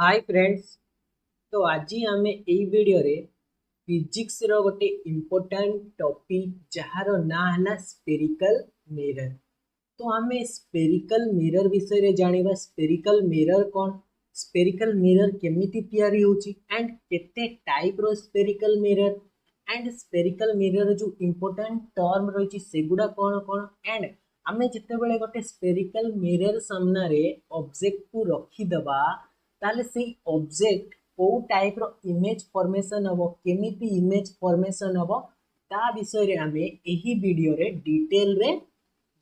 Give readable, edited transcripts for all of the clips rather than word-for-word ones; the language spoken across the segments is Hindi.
Hi friends. तो आज आम यही वीडियो रे फिजिक्स रो गोटे इम्पोर्टाट टॉपिक जार ना है स्पेरिकल मिरर। तो आम स्पेरिकल मिरर विषय रे जानिबा। स्पेरिकल मिरर कौन, स्पेरिकल मिरर केमिति तैयारी होची एंड केते टाइप रो spherical mirror and spherical mirror जो इम्पोर्टाट टर्म रही सेगुड़ा कौन कौन एंड आमे जितेबाला गोटे स्पेरिकल मिरर सामना रे ऑब्जेक्ट को रखीदबा ताले से ऑब्जेक्ट को टाइप रो इमेज फॉर्मेशन हबो, केमिति इमेज फॉर्मेशन हबो ता विषय रे आमे एही वीडियो रे डिटेल रे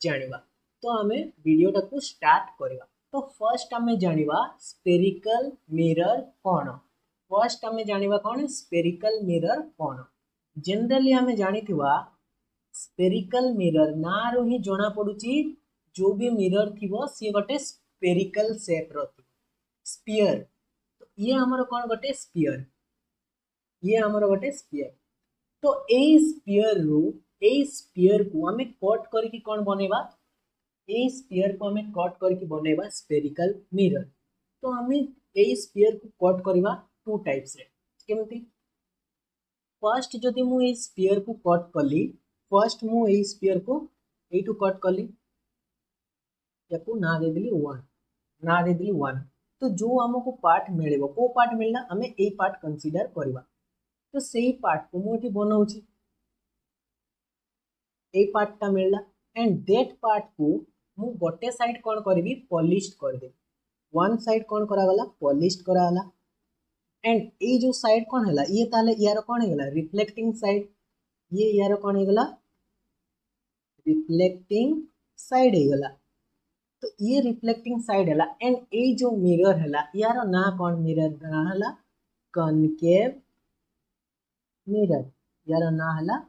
जानिबा। तो आमे वीडियो टाको स्टार्ट करबा। तो फर्स्ट आमे जानिबा स्पेरिकल मिरर कौन। फर्स्ट आमे जानिबा कौन स्पेरिकल मिरर कौन। जनरली आमे जानिथिबा स्पेरिकल मिरर ना रो ही जणा पडुची जो भी मिरर थिबो सी गोटे स्पेरिकल शेप रो स्पीयर। तो ये हमर कौन गोटे स्पीयर, ये हमर गोटे स्पीयर। तो ए स्पीयर रू ए स्पीयर को हमें कट करके कौन बनेबा, ए स्पीयर को हमें कट करके बनेबा स्पेरिकल मिरर। तो हमें ए स्पीयर को कट करबा टू टाइप्स रे। केमती फर्स्ट जदि मु ए स्पीयर को कट कली, फर्स्ट मु ए स्पीयर को एटू कट कली, याकू ना दे देली 1, ना दे देली 1। तो जो हमको पार्ट मिलेबो को पार्ट मिलना हमें ए पार्ट कंसीडर करबा। तो सेही पार्ट को मुझे बनाऊँगी, ए पार्टा मिलला एंड दैट पार्ट को मु गोटे साइड कौन करी पॉलिश कर दे। वन साइड कौन करागला पॉलिश करागला एंड ये जो साइड कौन है ये ताले यार कौन है रिफ्लेक्टिंग साइड, ये यार कौन है रिफ्लेक्टिंग साइड है। तो ये रिफ्लेक्टिंग साइड है एंड ये जो मिरर है यार ना कौन मिरर ना है कनकेव मिरर, यार ना है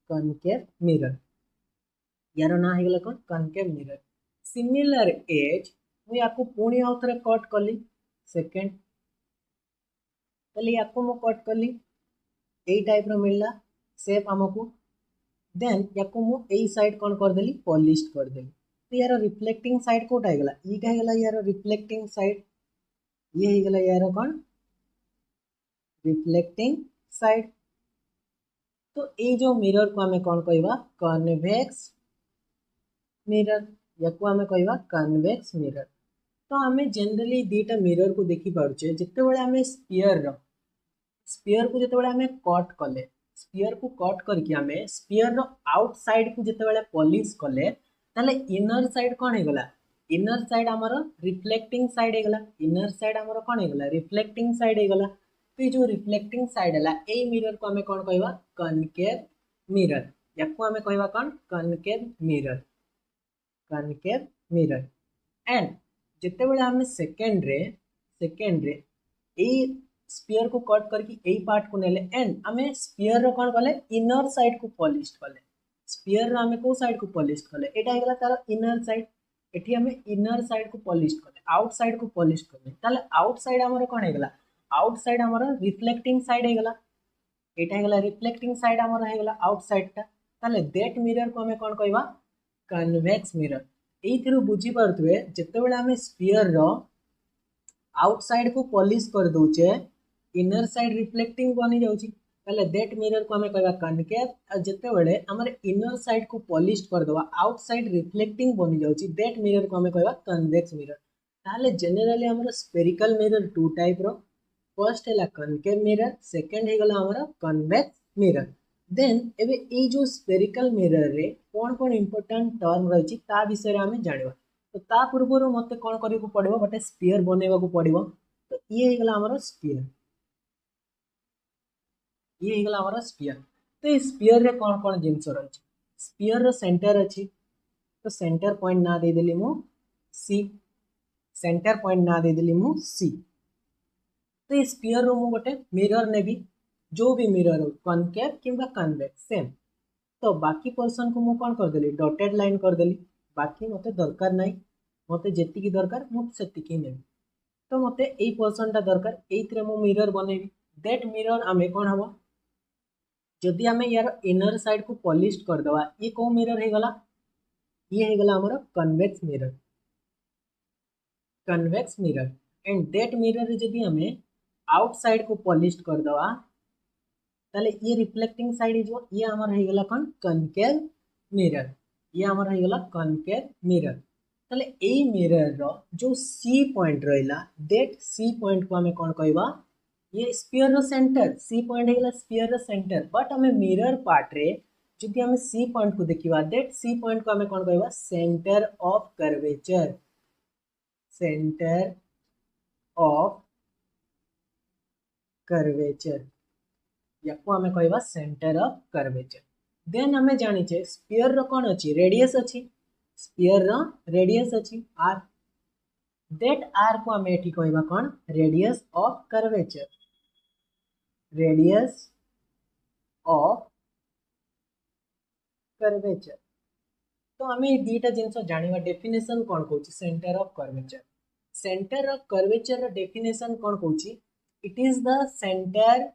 कनकेव मिरर, यार ना है कौन कनकेव मिरर। सिमिलर एज मुझे आपको पुणी आउ थे कट कली सेकेंड, या कट कली यही टाइप रो मिलला सेप आमको। देन या यही साइड कौन करदेली पॉलिश करदेली। तो यार रिफ्लेक्टिंग साइड कोटा है ये यार रिफ्लेक्टिंग साइड, ये है यार कौन रिफ्लेक्टिंग साइड। तो ये जो मिरर को हमें कौन कहवा कन्वेक्स मिरर, या आम कहवा कन्वेक्स मिरर। तो आम जनरली दुईटा मिरर को देखी पारे जिते आम स्पीयर को जिते आम कट कले, स्पीयर को कट करके आम स्पीयर आउटसाइड को जिते पॉलिश कले ताले इनर साइड कौन होगला, इनर साइड आमर रिफ्लेक्टिंग साइड होगला, इनर साइड आमर कौन होगला रिफ्लेक्टिंग साइड होगला। तो ये जो रिफ्लेक्टिंग साइड है ये मिरर को आम कौन कहवा कनकेव मिरर, या आम कहवा कौन concave mirror, concave mirror. And जिते बड़े आम सेकेंड रे यही स्पीयर को कट करके यही पार्ट को नेले एंड आम स्पीयर रो कौन कले इनर साइड को पॉलिश कले, स्पीयर रो आम को साइड को पॉलिश कले एटा हेगला तार इनर साइड। एठी आम इनर साइड को पॉलिश कले आउटसाइड को पॉलिश कले ताले आउटसाइड आमर कौन हेगला आउटसाइड आमर रिफ्लेक्टिंग साइड हेगला, एटा हेगला रिफ्लेक्टिंग साइड आमर हेगला आउटसाइड टा। ताले दैट मिरर को आम कौन कहवा कन्वेक्स मिरर। यही बुझी पारे जिते आम स्पीयर रो आउटसाइड को पॉलिश कर दौचे इनर साइड रिफ्लेक्टिंग बनी जाउची ताले दैट मिरर को हमें कहवा कनकेव। और जिते बड़े आमर इनर साइड को पॉलिश कर दवा आउटसाइड रिफ्लेक्टिंग बनी जाउची दैट मिरर को हमें कहवा कन्वेक्स मिरर। ताले जनरली आमर स्पेरिकल मिरर टू टाइप रो, फर्स्ट है कनकेव मिरर, सेकेंड है आमर कन्वेक्स मिरर। देन एबे ए जो स्पेरिकल मिरर रे कौन कौन इंपोर्टेंट टर्म रही ता विषय में आम जानिबा। तो ता पूर्व मत कौन करियो पड़िबो गोटे स्पीयर बनेबा को पड़िबो। तो ये होगला हमर स्पीयर, ये होगला हमर स्पीयर। तो ये स्पीयर रे कौन कौन जिनस रही स्पीयर रो सेंटर अच्छी, तो सेंटर पॉइंट ना दे देली मु सी, सेंटर पॉइंट ना दे देली मु सी। तो ये स्पीयर रो मु गोटे मिरर नेबी, जो भी मिरर हो कनकेव किंबा कन्वेक्स सेम। तो बाकी पोर्सन को मुझे कौन करदेली डॉटेड लाइन करदेली, बाकी मत दरकार ना, मत जी दरकार मुझे नेबी। तो मत यही पोर्सनटा दरकार ये मिरर बनैबी। दैट मिरर आम कौन हम जदि आम यार इनर साइड को पॉलिश करदे ये कौ मिरर होगला, ये होगला हमर convex mirror, convex mirror. And that mirror जदि हमें आउटसाइड को पॉलिश कर दवा ताले ये रिफ्लेक्टिंग साइड हो ये हमर हो गला कौन कनकेव मिरर ये हमर हो गला कनकेव मिरर ताले ए मिरर रो जो सी पॉइंट रहिला दैट सी पॉइंट को हमें कौन कहबा ये स्फीयर रो सेंटर सी पॉइंट है स्फीयर रो सेंटर बट हमें मिरर पार्ट रे जदि हमें सी पॉइंट को देखिबा दैट सी पॉइंट को हमें कौन कहबा centre of curvature centre of curvature याको हमें कहबा सेंटर ऑफ कर्वेचर देन हमें जानी छे स्फीयर रो कौन अछि रेडियस अछि स्फीयर रो रेडियस अछि आर दैट आर को हमें एठी कहबा कौन radius of curvature radius of curvature तो हमें दीटा जिनस जानिबा डेफिनेशन कौन कहूची सेंटर ऑफ कर्वेचर रो डेफिनेशन कौन कहूची it is the centre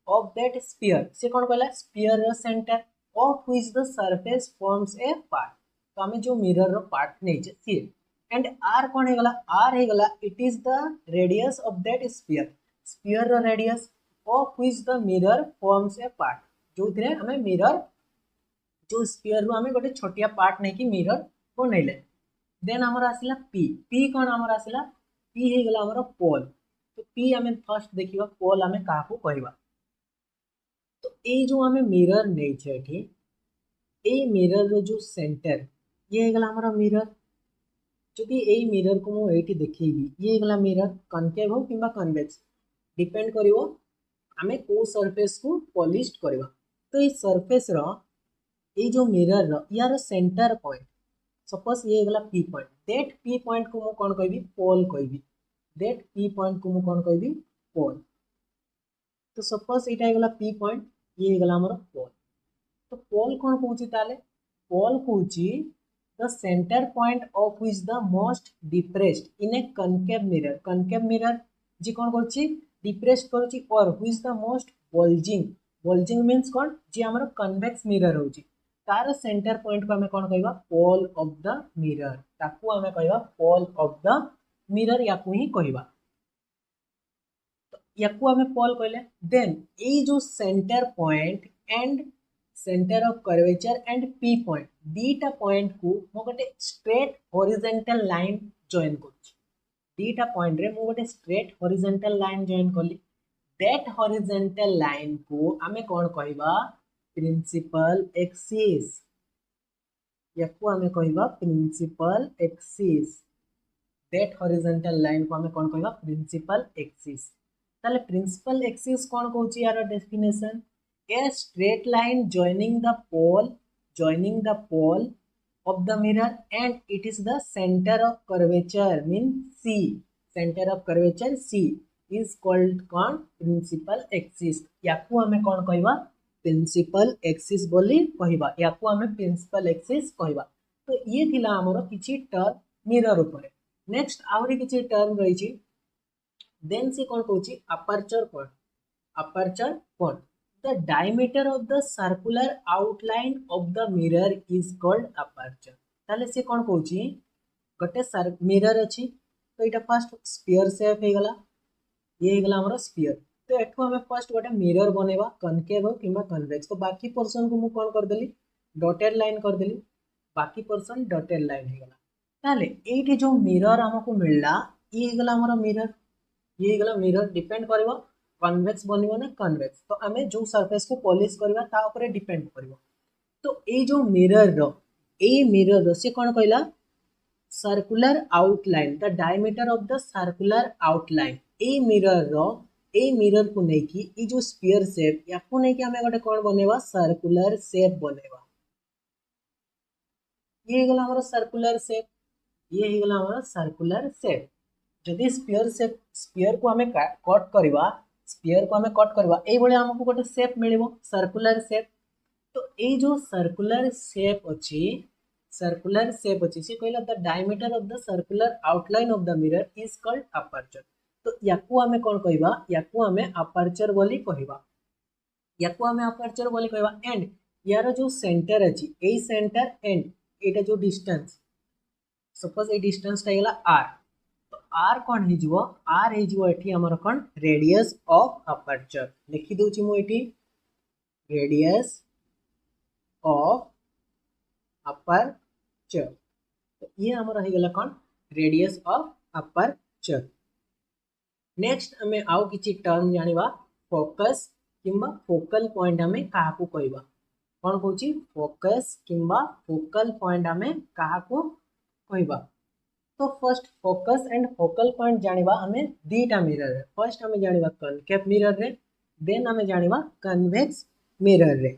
of that sphere से कौन कहला स्फीयर रो centre of which the surface forms a part तो हमें जो मिरर रो पार्ट नहीं छे सी एंड आर कौन है गला आर है गला it is the radius of that sphere sphere रो radius of which the mirror forms a part जो थरे हमें मिरर जो स्फीयर रो हमें गोटे छोटिया पार्ट नहीं कि मिरर बनैले देन हमर आसिला पी पी कौन हमर आसिला पी हे गला हमर पोल तो पी हमें फर्स्ट देखिबा पोल हमें काहा को कहबा तो ए जो हमें मिरर नहीं छे एठी ए मिरर रो जो सेंटर ये हे गला हमर मिरर जदि ए मिरर को मु एठी देखिबी ये हे गला मिरर कनकेव हो किबा कन्वेक्स डिपेंड करिवो हमें को सरफेस को पॉलिश करबा तो ये सरफेस रो ये जो मिरर रो यार सेंटर पॉइंट सपोज ये गला P point that P point को मु कोन कहबी पोल कहबी दैट पी पॉइंट को मु कोन कहबी पोल तो सपोज एटा गला पी पॉइंट ये गला हमर पोल तो पोल कोन कहूची ताले पोल कहूची the centre point of which the most depressed in a concave mirror जी कोन करची डिप्रेस्ड करची और which the most bulging means कोन जी हमर कन्वेक्स मिरर होची तार सेंटर पॉइंट को हमें कौन कहबा पोल ऑफ द मिरर ताकू हमें कहबा पोल ऑफ द मिरर याकू ही कहबा तो याकू हमें पोल कहले देन ए जो centre point and centre of curvature and p point दीटा पॉइंट को मो गोटे स्ट्रेट हॉरिजॉन्टल लाइन जॉइन करछि दीटा पॉइंट रे मो गोटे स्ट्रेट हॉरिजॉन्टल लाइन जॉइन करली दैट हॉरिजॉन्टल लाइन को हमें कौन कहबा प्रिंसिपल एक्सिस याको हमें कहबा principal axis that horizontal line को हमें कौन कहबा प्रिंसिपल एक्सिस ताले प्रिंसिपल एक्सिस कौन कहूची यार definition a straight line joining the pole of the mirror and it is the center of curvature mean C center of curvature C is called कौन प्रिंसिपल एक्सिस याकू हमें कौन कहबा प्रिंसिपल एक्सिस बोली कहबा याकू हमें प्रिंसिपल एक्सिस कहबा तो ये थिला हमरो किछि टर्म मिरर ऊपर नेक्स्ट आउरी किछि टर्म रही छी देन से कौन कहूची aperture point the diameter of the circular outline of the mirror is called aperture ताले से कौन कहूची गोटे मिरर अछि तो एटा फर्स्ट स्फीयर शेप हे गला ये हे गला हमर स्फीयर तो एठो हमें फर्स्ट गोटे मिरर बनेबा कनकेव हो किबा कन्वेक्स तो बाकी पोर्शन को मु कोन कर देली डॉटेड लाइन कर देली बाकी पोर्शन डॉटेड लाइन हे गला ताले एठी जो मिरर हमको मिलला ये हे गला हमर मिरर ये हे गला मिरर डिपेंड करबो कन्वेक्स बनिबो ना कन्वेक्स तो हमें जो सरफेस को पॉलिश करबा ता ऊपर डिपेंड करबो तो ए जो मिरर रो से कोन कहला circular outline the diameter of the circular outline a mirror को नहीं कि ए जो स्फीयर शेप याको नहीं कि हमें गोटे कोन बनेबा सर्कुलर शेप बनेबा ये गला हमर सर्कुलर शेप ये गला हमर सर्कुलर शेप जदि स्फीयर को हमें कट करबा स्फीयर को हमें कट करबा ए बळे हमको गोटे शेप मिलिबो सर्कुलर शेप तो ए जो सर्कुलर शेप अछि से कहला the diameter of the circular outline of the mirror is called aperture तो याकू हमें कोन कहबा याकू हमें अपर्चर बोली कहबा एंड यार जो सेंटर अछि ए सेंटर एंड एटा जो डिस्टेंस सपोज ए डिस्टेंस टा गेला r तो आर कौन हो आर होठी आमर कौन रेडियस ऑफ अपर्चर लिखि दूची मु एठी रेडियस ऑफ अपर्चर तो ये आमर हो गला कौन रेडियस ऑफ अपर्चर। नेक्स्ट आमे आउ किछि टर्म जानिबा फोकस किंबा फोकल पॉइंट आमे काहाकू कहबा कौन कहूची फोकस किंबा फोकल पॉइंट आमे काहाकू कहबा। तो first focus and focal point जानिबा आमे दीटा मिरर रे फर्स्ट आमे जानिबा कनकेव मिरर रे देन आमे जानिबा कन्वेक्स मिरर रे।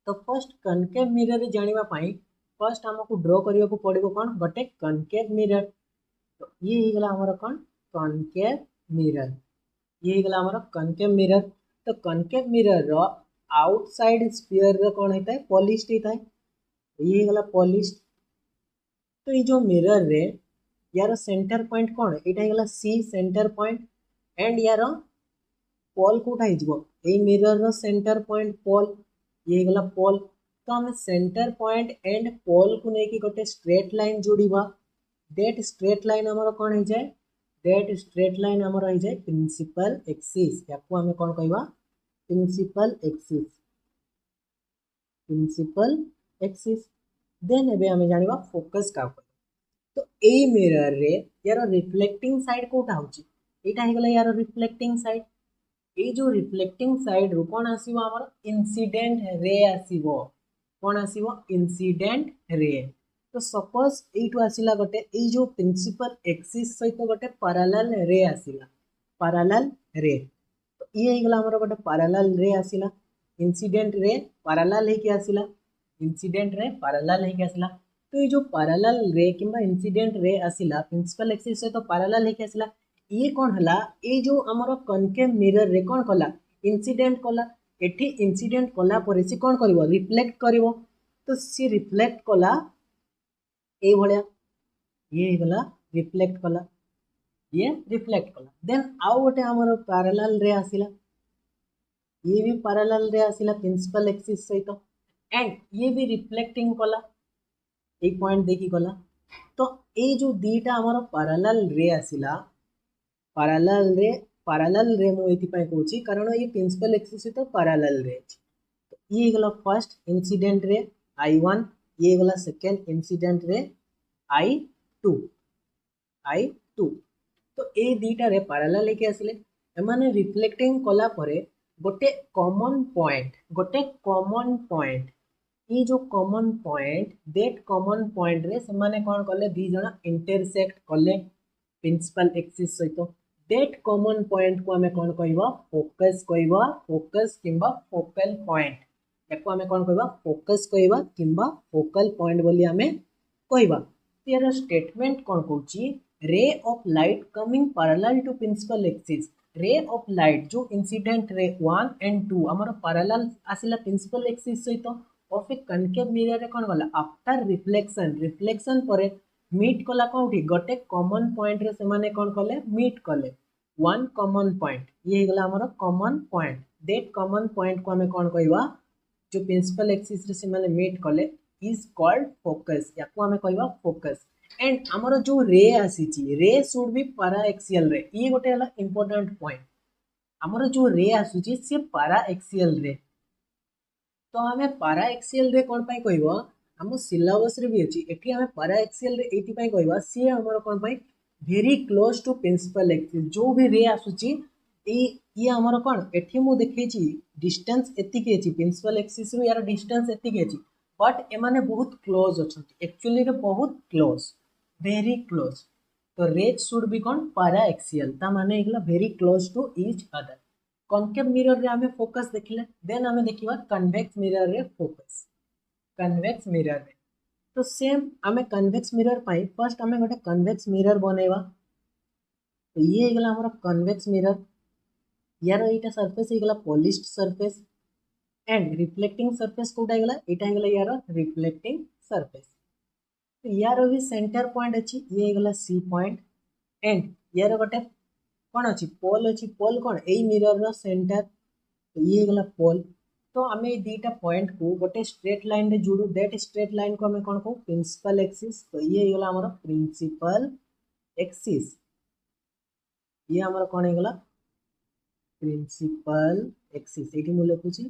तो फर्स्ट कनकेव मिरर रे जानिबा पई फर्स्ट हमको ड्रॉ करिया को पड़िबो कोन गोटे कनकेव मिरर। तो ये ही गला हमर कोन कनकेव मिरर ये ही गला हमर कनकेव मिरर। तो कनकेव मिरर रो आउटसाइड स्फीयर रे कोन हेता है पॉलिश्ड हेता है ये ही गला पॉलिश्ड। तो ये जो मिरर रे यार सेंटर पॉइंट कौन एटा गला सी सेंटर पॉइंट एंड यार पोल कोटा हिजबो ए मिरर रो सेंटर पॉइंट पोल ये गला पोल। तो हम सेंटर पॉइंट एंड पोल को नेकी गोटे स्ट्रेट लाइन जोड़ीबा दैट स्ट्रेट लाइन हमर कोन हो जाए दैट स्ट्रेट लाइन हमर हो जाए प्रिंसिपल एक्सिस याको हम कोन कहबा प्रिंसिपल एक्सिस। देन एबे हमें जानिबा फोकस का तो ए मिरर रे यार रिफ्लेक्टिंग साइड कोटा होची एटा हे गला यार रिफ्लेक्टिंग साइड ए जो रिफ्लेक्टिंग साइड रो कोन आसीबो हमर इंसिडेंट रे आसीबो कोन आसीबो इंसिडेंट रे। तो सपोज एटू आसीला गोटे ए जो प्रिंसिपल एक्सिस सहित गोटे पैरेलल रे आसीला पैरेलल रे। तो ये हे गला हमर गोटे पैरेलल रे आसीला इंसिडेंट रे पैरेलल हे के आसीला इंसिडेंट रे पैरेलल हे के आसीला। तो ये जो पैरेलल रे किंबा इंसिडेंट रे आसीला प्रिंसिपल एक्सिस से तो पैरेलल हे के आसीला ये कौन हला ये जो हमर कनकेव मिरर रे कौन कला इंसिडेंट कला एठी इंसिडेंट कला परे से कौन करिवो रिफ्लेक्ट करिवो। तो सी रिफ्लेक्ट कला ए भलिया ये गला रिफ्लेक्ट कला ये रिफ्लेक्ट कला। देन आउ गोटे हमर पैरेलल रे आसीला ये भी पैरेलल रे आसीला प्रिंसिपल एक्सिस सहित एंड ये भी रिफ्लेक्टिंग कला एक पॉइंट देखी गला। तो ये जो दीटा हमर पैरेलल रे आसीला पैरेलल रे मु एथि पय कहूची कारण ये प्रिंसिपल एक्सिस तो पैरेलल रे। तो ये गला फर्स्ट इंसिडेंट रे I1 ये गला सेकंड इंसिडेंट रे I2 तो ए दीटा रे पैरेलल लेके आसिले एमाने रिफ्लेक्टिंग कला परे गोटे कॉमन पॉइंट ये जो common point that common point रे से माने कोन करले दी जना इंटरसेक्ट करले प्रिंसिपल एक्सिस सहित दैट कॉमन पॉइंट को हमें कौन कहबा फोकस किंबा फोकल पॉइंट याको हमें कौन कहबा फोकस कहबा किंबा फोकल पॉइंट बोली हमें कहबा। यार स्टेटमेंट कौन कहूची ray of light coming parallel to principal axis ray of light जो इंसिडेंट रे 1 एंड 2 हमर पैरेलल आसिला प्रिंसिपल एक्सिस सहित ऑफ ए कनकेव मिरर रे कौन गला आफ्टर रिफ्लेक्शन परे मीट कला कोठी गोटे कॉमन पॉइंट रे से माने कौन कले मीट कले वन कॉमन पॉइंट ये गला हमर common point that common point को हमें कौन कहबा जो प्रिंसिपल एक्सिस रे से माने मीट कले इज कॉल्ड फोकस याको हमें कहबा फोकस। एंड हमर जो रे आसीची रे शुड बी पैरा एक्सियल रे ये गोटे हला इंपोर्टेंट पॉइंट हमर जो रे आसुची से पैरा एक्सियल रे। तो हमें पैरा एक्सियल रे कोन पई कहबो हम सिलेबस रे भी अछि एठी हमें पैरा एक्सियल रे एठी पई कहबा सी हमर कोन पई very close to principal axis जो भी रे आसुची ये हमर कोन एठी मु देखैची डिस्टेंस एतिके अछि प्रिंसिपल एक्सिस रो यार डिस्टेंस एतिके अछि बट एमाने बहुत क्लोज अछंती एक्चुअली रे बहुत क्लोज वेरी क्लोज। तो रेज शुड बी कोन पैरा एक्सियल ता माने एगला very close to each other. Concave mirror रे हमें फोकस देखिले देन हमें देखिबा कन्वेक्स मिरर रे फोकस कन्वेक्स मिरर रे। तो सेम हमें कन्वेक्स मिरर पाई फर्स्ट हमें गोटे कन्वेक्स मिरर बनेवा। तो ये गला हमर कन्वेक्स मिरर यार एटा सरफेस गला polished surface and reflecting surface कोटा गला एटा गला यार रिफ्लेक्टिंग सरफेस। तो यार भी सेंटर पॉइंट अछि ये गला सी पॉइंट एंड यार गोटे कौन अच्छी पोल कौन यही मिरर रो सेंटर। तो ये गला पोल। तो आम दीटा पॉइंट को गोटे स्ट्रेट लाइन रे जोड़ू दैट स्ट्रेट लाइन को हमें कौन कहू प्रिंसिपल एक्सिस। तो ये गला हमर प्रिंसिपल एक्सिस ये आमर कौन हो गला प्रिंसिपल एक्सिस ये मुझे लिखुची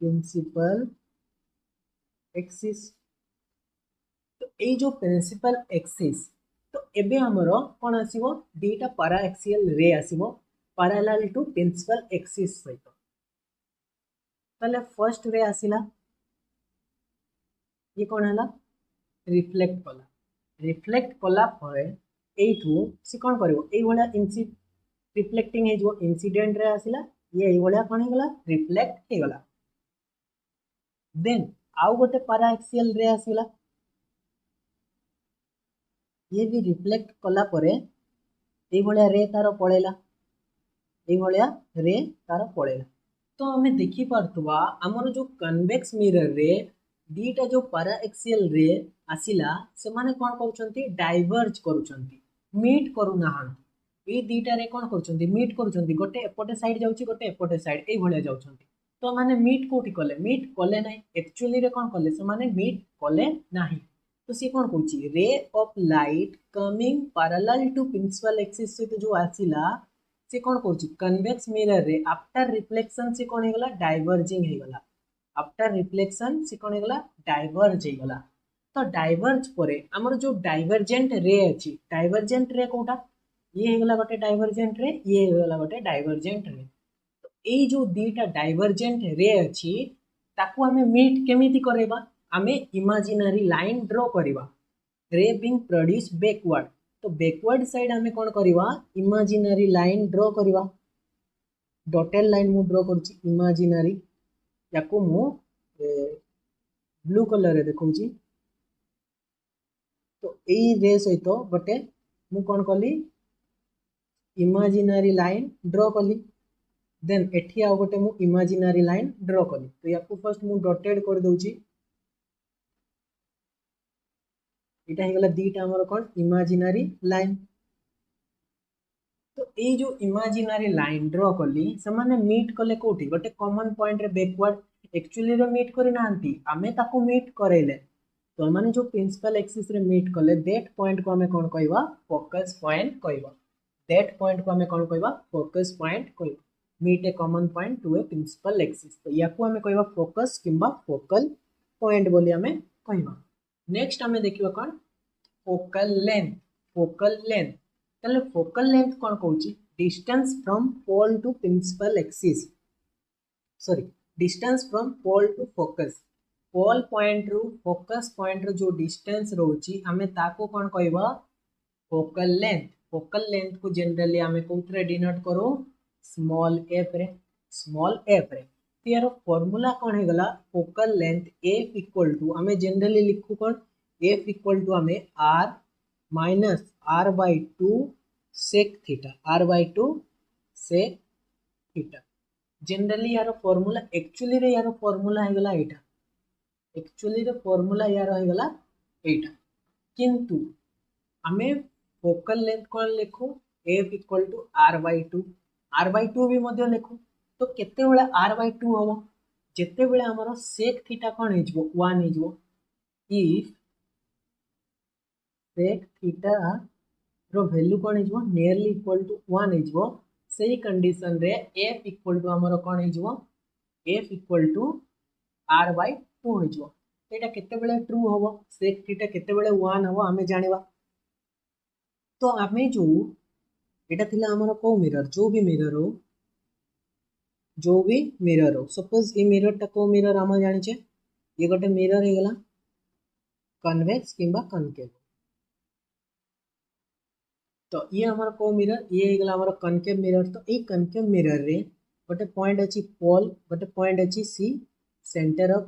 प्रिंसिपल एक्सिस। तो ये जो प्रिंसिपल एक्सिस तो एबे हमर कौन आसीबो दीटा पारा एक्सियल रे आसीबो पैरेलल टू प्रिंसिपल एक्सिस सहित। ताले फर्स्ट रे आसीला ये कौन है रिफ्लेक्ट कला रिफ्लेक्ट कला एठू सी कौन करिवो एई भलिया रिफ्लेक्टिंग हे जो इंसिडेंट रे आसीला ये एई भलिया कौन हेगला रिफ्लेक्ट हेगला। देन आउ गोटे पारा एक्सियल रे आसीला ये भी रिफ्लेक्ट कला परे एई भलिया रे तार पळेला एई भलिया रे तार पळेला। तो आमे देखि पारतुवा हमर जो कन्वेक्स मिरर रे दीटा जो पारा एक्सियल रे आसिला से माने कोन करूछंती डाइवर्ज करूछंती मीट करू नाहंती ए दीटा रे कोन करूछंती मीट करूछंती गोटे एपटे साइड जाउची गोटे एपटे साइड ए भलिया जाउछंती। तो माने मीट कोठी कले मीट कले नाही एक्चुअली रे कोन कले से माने मीट कले नाही। तो सी कोन कहूची ray of light coming parallel to principal axis से जो आसिला से कौन कहूँ कन्वेक्स मिरर रे आफ्टर रिफ्लेक्शन से कौन होगा डाइवर्जिंग होगा आफ्टर रिफ्लेक्शन से कौन होगा डाइवर्ज होगा। तो डाइवर्ज पर आमर जो डाइवर्जेंट रे अच्छी डाइवर्जेंट रे कोटा ये होगा गोटे डाइवर्जेंट रे ये होगा गोटे डाइवर्जेंट रे। तो ये जो दीटा डाइवर्जेंट रे अच्छी ताकू आमे मीट केमिति करेबा आमे इमेजिनरी लाइन ड्रॉ करबा रे बीइंग प्रोड्यूस बैकवर्ड। तो बैकवर्ड साइड आमे कौन करवा इमेजिनरी लाइन ड्रॉ करवा डॉटेड लाइन मु ड्रॉ करूची इमेजिनरी याको मु ब्लू कलर रे देखौची। तो एई रे सहित गोटे मु कौन कली इमेजिनरी लाइन ड्रॉ कली देन एठी आ गोटे मु इमेजिनरी लाइन ड्रॉ कली। तो याको फर्स्ट मु डॉटेड कर दउची इटा हेगला दीटा हमर कोन इमेजिनरी लाइन। तो ये जो इमेजिनरी लाइन ड्रॉ कली से माने मीट कले कोठी गोटे कॉमन पॉइंट रे बैकवर्ड एक्चुअली रे मीट करि नांती आमे ताको मीट करेले। तो माने जो प्रिंसिपल एक्सिस रे मीट कले दैट पॉइंट को आमे कोन कहबा फोकस पॉइंट कहबा दैट पॉइंट को आमे कोन कहबा फोकस पॉइंट कहबा मीट ए कॉमन पॉइंट टू ए प्रिंसिपल एक्सिस। तो याको आमे कहबा फोकस किंबा फोकल पॉइंट बोली आमे कहबा। नेक्स्ट आमे देखिबा कोन फोकल लेंथ। फोकल लेंथ ताले फोकल लेंथ कौन कहूँ distance from pole to principal axis sorry distance from pole to focus pole point रु फोकस पॉइंट रो जो डिस्टेंस रोची आमे ताको कौन कहबा फोकल लेंथ। फोकल लेंथ को जनरली आमे कोथरे डिनोट करो स्मॉल एफ रे स्मॉल एफ रे। तो यार फार्मूला कौन है गला focal length f equal to आमे जनरली लिखू कौन एफ इक्वल टू आमे R minus R by two sec theta R by two sec theta. Generally यार फॉर्मूला एक्चुअली रे यार फॉर्मूला है गला एटा एक्चुअली रे फॉर्मूला यार है गला एटा किंतु आमे फोकल लेंथ कौन लिखू f equal to are by two भी मध्य लिखू। तो केते बेले आर बाई टू हम जेते बेले हमर सेक थीटा कौन हेजबो 1 हेजबो इफ सेक थीटा रो वैल्यू कौन हेजबो नियरली इक्वल टू 1 हेजबो सही कंडीशन रे एफ इक्वल टू हमर कौन हेजबो f equal to are by two हेजबो। एटा केते बेले ट्रू हबो सेक थीटा केते बेले 1 हबो आमे जानिबा। तो आमे जो एटा थिला हमर को मिरर जो भी मिरर हो सपोज ए मिरर टा को मिरर हम जानि छे ये गोटे मिरर हे गला कन्वेक्स किंबा कनकेव। तो ये हमारा को मिरर ये गला हमारा कनकेव मिरर। तो ये कनकेव मिरर रे गोटे पॉइंट अछि पोल गोटे पॉइंट अछि C centre of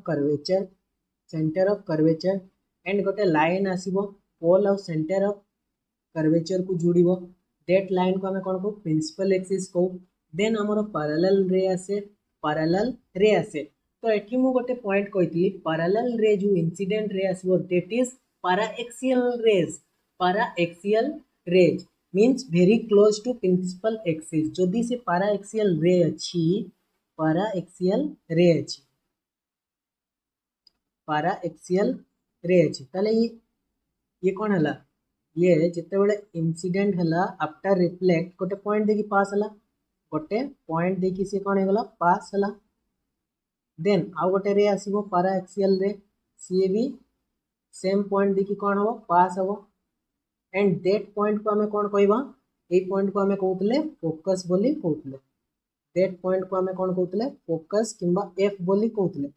curvature and गोटे लाइन आसीबो पोल और सेंटर ऑफ कर्वेचर को जोड़िबो दैट लाइन को हमें कोन को प्रिंसिपल एक्सिस को देन हमर पैरेलल रे आसे। तो एठी मु गोटे पॉइंट कहितली पैरेलल रे जो इंसिडेंट रे आसीबो that is paraxial rays means very close to principal axis. जदि से पैराएक्सियल रे अच्छी ताले ये कौन है ये जितेबाला इनसीडेंट है आफ्टर रिफ्लेक्ट गोटे पॉइंट देखी पास है गोटे पॉइंट देखी सी कौन होगा पास है देन आउ गोटे रे आसो पारा एक्सियल रे सी भी सेम पॉइंट देखी कौन हम पास हम एंड दैट पॉइंट को आम कौन कहवा ये पॉइंट को आम कहते फोकस बोली कहते दैट पॉइंट को आम कौन कहते फोकस किंबा एफ बोली कहते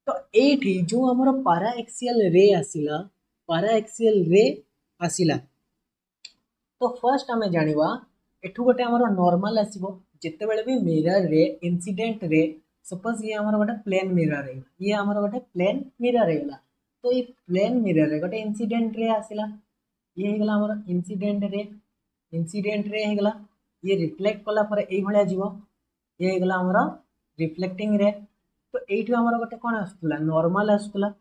तो ये जो आमर पारा एक्सियल रे आसिला पारा एक्सियल रे आसिला तो फर्स्ट आम जाना एठू गोटे आमर नॉर्मल आसो जिते बड़े भी मिरर रे इंसिडेंट रे सपोज ये आमर गोटे प्लेन मिरर है ये आमर गोटे प्लेन मिरर है तो ये प्लेन मिरर रे गोटे इंसिडेंट रे आसिला ये होगा आमर इंसिडेंट रे होगा ये रिफ्लेक्ट कला ये भाया जीव ये होगा आमर रिफ्लेक्टिंग रे तो ये आमर गोटे कौन आसूला नॉर्मल आसूला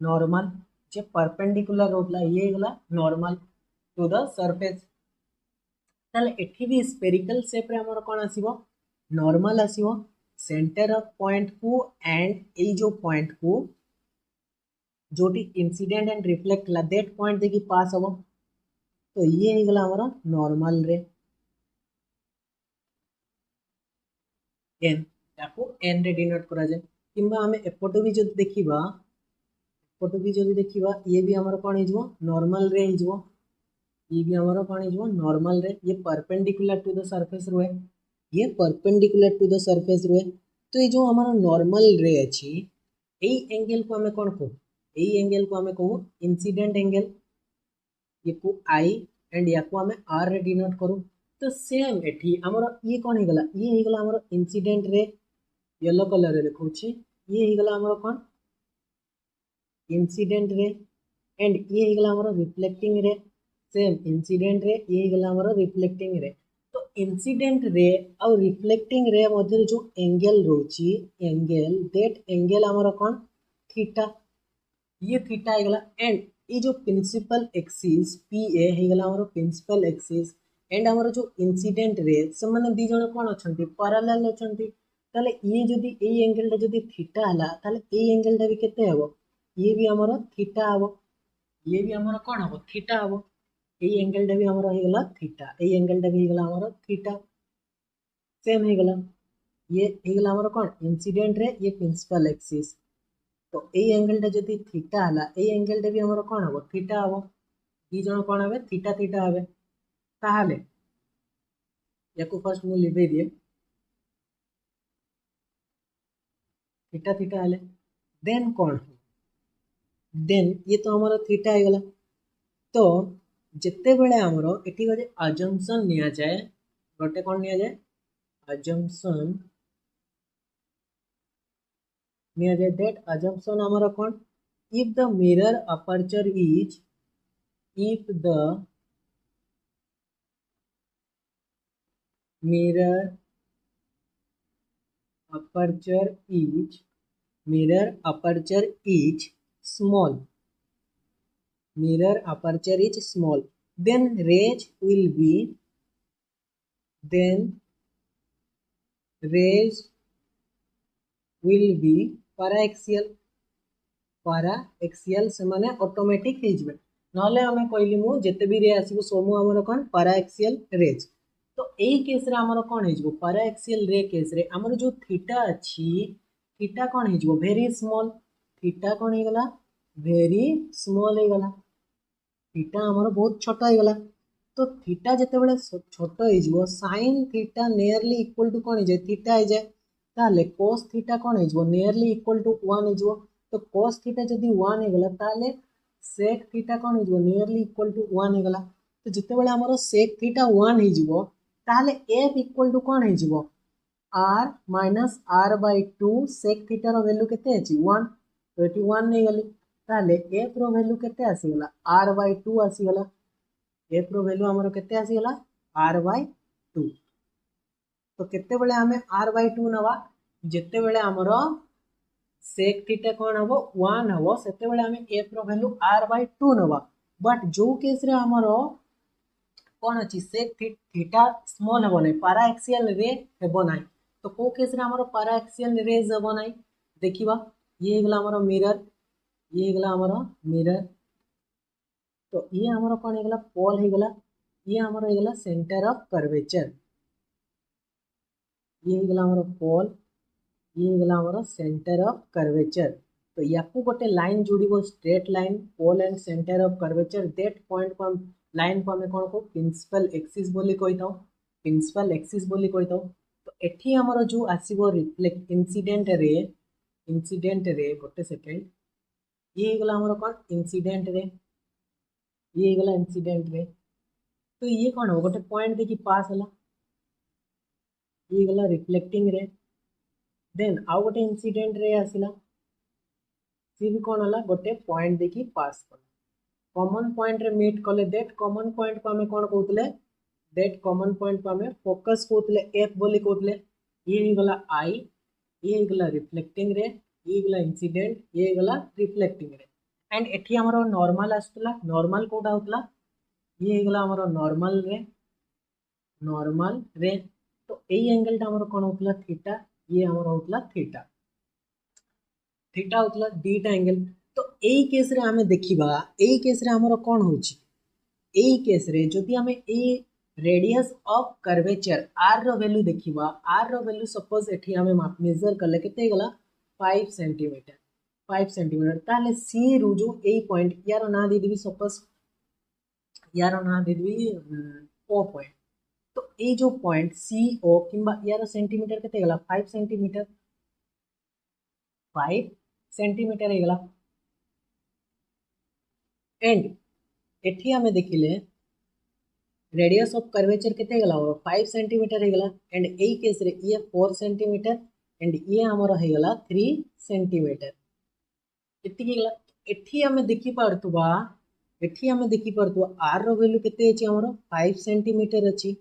नॉर्मल जे परपेंडिकुलर रोला ये होगा नॉर्मल टू द सरफेस ताले एठी भी स्पेरिकल शेप रे हमर कोन आसीबो नॉर्मल आसीबो सेंटर ऑफ पॉइंट को एंड ए जो पॉइंट को जोटी इंसिडेंट एंड रिफ्लेक्ट ला दैट पॉइंट देखि पास हबो तो ये हे गला हमर नॉर्मल रे एन ताको एन रे डिनोट करा जाय किंबा हमें एपटो भी जदि देखिबा ये भी हमर कोन हिजबो नॉर्मल रे हिजबो ये भी हमारा कौन है नॉर्मल रे ये परपेंडिकुलर टू द सरफेस रुए ये परपेंडिकुलर टू द सरफेस रुए तो ये जो हमारा नॉर्मल रे अच्छी यही एंगल को हमें कौन कहू यही एंगल को हमें कहू इंसिडेंट एंगल ये को आई एंड या को हमें आर रे डिनोट करू तो सेम एठी हमर ये कौन हेगला ये हेगला हमर इंसिडेंट रे येलो कलर रे देखौछि ये हेगला हमर कौन इंसिडेंट रे एंड ये हेगला हमर रिफ्लेक्टिंग रे सेम इंसिडेंट रे ये गला हमर रिफ्लेक्टिंग रे तो इंसिडेंट रे और रिफ्लेक्टिंग रे मध्य जो एंगल रोची एंगल दैट एंगल हमर कोन थीटा ये थीटा हे गला एंड ये जो प्रिंसिपल एक्सिस पी ए हे गला हमर प्रिंसिपल एक्सिस एंड हमर जो इंसिडेंट रे से माने दी जण कोन अछंती पैरेलल अछंती ताले ये जदी ए एंगल टा जदी थीटा हला ताले ए एंगल टा भी केते हबो ये भी हमर थीटा हबो ये भी हमर कोन हबो थीटा हबो ये एंगल भी हमर हो गला थीटा ये एंगल भी हो गला हमर थीटा सेम हो गला ये हो गला हमर कोन इंसिडेंट रे ये प्रिंसिपल एक्सिस तो ये एंगल जदी थीटा हला ये एंगल भी हमर कोन हबो थीटा हबो दी जण कोन हबे थीटा थीटा हबे ताहाले याको फर्स्ट मु लिबे दिए थीटा थीटा हले देन कोन देन ये तो हमर थीटा हो गला तो जिते बेले आमर एटी गोटे अजम्पशन निया जाए गोटे कौन निया जाए अजम्पशन निया जाए दैट अजम्पशन आमर कौन if the mirror aperture is if the mirror aperture is small mirror aperture is small then rays will be paraxial से माने ऑटोमेटिक हिजबे नले हमें कहली मु जेते भी रे आसीबो सोमु हमर कोन paraxial रेज तो एई केस रे हमर कोन हिजबो paraxial रे केस रे हमर जो थीटा अछि थीटा कोन हिजबो वेरी स्मॉल थीटा कोन हेगला वेरी स्मॉल हेगला थीटा हमर बहुत छोटा हो गला तो थीटा जिते बड़े छोट हो sine theta nearly equal to कौन है थीटा हो जाए ताले cos थीटा कौन है नियरली इक्वल टू 1 हो तो cos थीटा जदी 1 हो गला ताले sec थीटा कौन हो नियरली इक्वल टू 1 हो गला तो जिते बड़े हमर sec थीटा 1 हो ताले f इक्वल टू कौन हो r minus r/2 sec theta रो वैल्यू केते अछि 1 तो एटी 1 नै गली ताले f रो वैल्यू केते आसीगला r/2 आसीगला f रो वैल्यू हमर केते आसीगला r/2 तो केते बेले हमें r/2 नवा जेते बेले हमर sec थीटा कोन हबो 1 हबो सेते बेले हमें f रो वैल्यू r/2 नवा बट जो केस रे हमर कोन अछि sec थीटा स्मॉल हबो नै पारा एक्सियल रे हेबो नै तो को केस रे हमर पारा एक्सियल रे हेबो नै देखिबा ये गला हमर मिरर ये गला हमारा मिरर तो ये हमर कौन होगला पोल होगला ये हमर होगला सेंटर ऑफ कर्वेचर ये होगला हमर पोल ये होगला हमर सेंटर ऑफ कर्वेचर तो याकू गोटे लाइन जोड़िबो straight line pole and centre of curvature that point को लाइन को हमें कौन को प्रिंसिपल एक्सिस बोली कहि थाउ प्रिंसिपल एक्सिस बोली कहि थाउ तो एठी हमर जो आसीबो रिफ्लेक्ट इंसिडेंट रे गोटे सेकेंड ये होगला हमर कौन इंसिडेंट रे ये होगला इंसिडेंट रे तो ये कौन हो गोटे पॉइंट देखि पास हला ये होगला रिफ्लेक्टिंग रे देन आउ गोटे इंसिडेंट रे आसिला सी भी कौन हला गोटे पॉइंट देखि पास कर कॉमन पॉइंट रे मीट कले दैट कॉमन पॉइंट को हमें कौन कहउतले दैट कॉमन पॉइंट को हमें फोकस कहउतले एफ बोली कहउतले ये गला आई ये गला रिफ्लेक्टिंग रे ये गला इंसिडेंट ये गला रिफ्लेक्टिंग रे एंड एठी हमरो नॉर्मल आस्तला नॉर्मल कोडा होतला ये गला हमरो नॉर्मल रे तो एई एंगल टा हमरो कोन होतला थीटा ये हमरो होतला थीटा थीटा होतला दीटा एंगल तो एई केस रे हमें देखिबा एई केस रे हमरो कोन होची एई केस रे जदि हमें a radius of curvature r रो वैल्यू देखिबा आर रो वैल्यू सपोज एठी हमें मेजर करले केते गला 5 सेंटीमीटर ताले सी रु जो एई पॉइंट यार ना दे देबी सपोज यार ना दे देबी ओ पॉइंट तो ए जो पॉइंट सी ओ किंबा यार सेंटीमीटर केते गला 5 सेंटीमीटर 5 सेंटीमीटर हे गला एंड एठी हमें देखिले रेडियस ऑफ कर्वेचर केते गला 5 सेंटीमीटर हे गला एंड एई केस रे ये 4 सेंटीमीटर एंड ये हमर हे गला 3 सेंटीमीटर एति गला एठी हमें देखि परतुबा आर रो वैल्यू केते अछि हमर 5 सेंटीमीटर अछि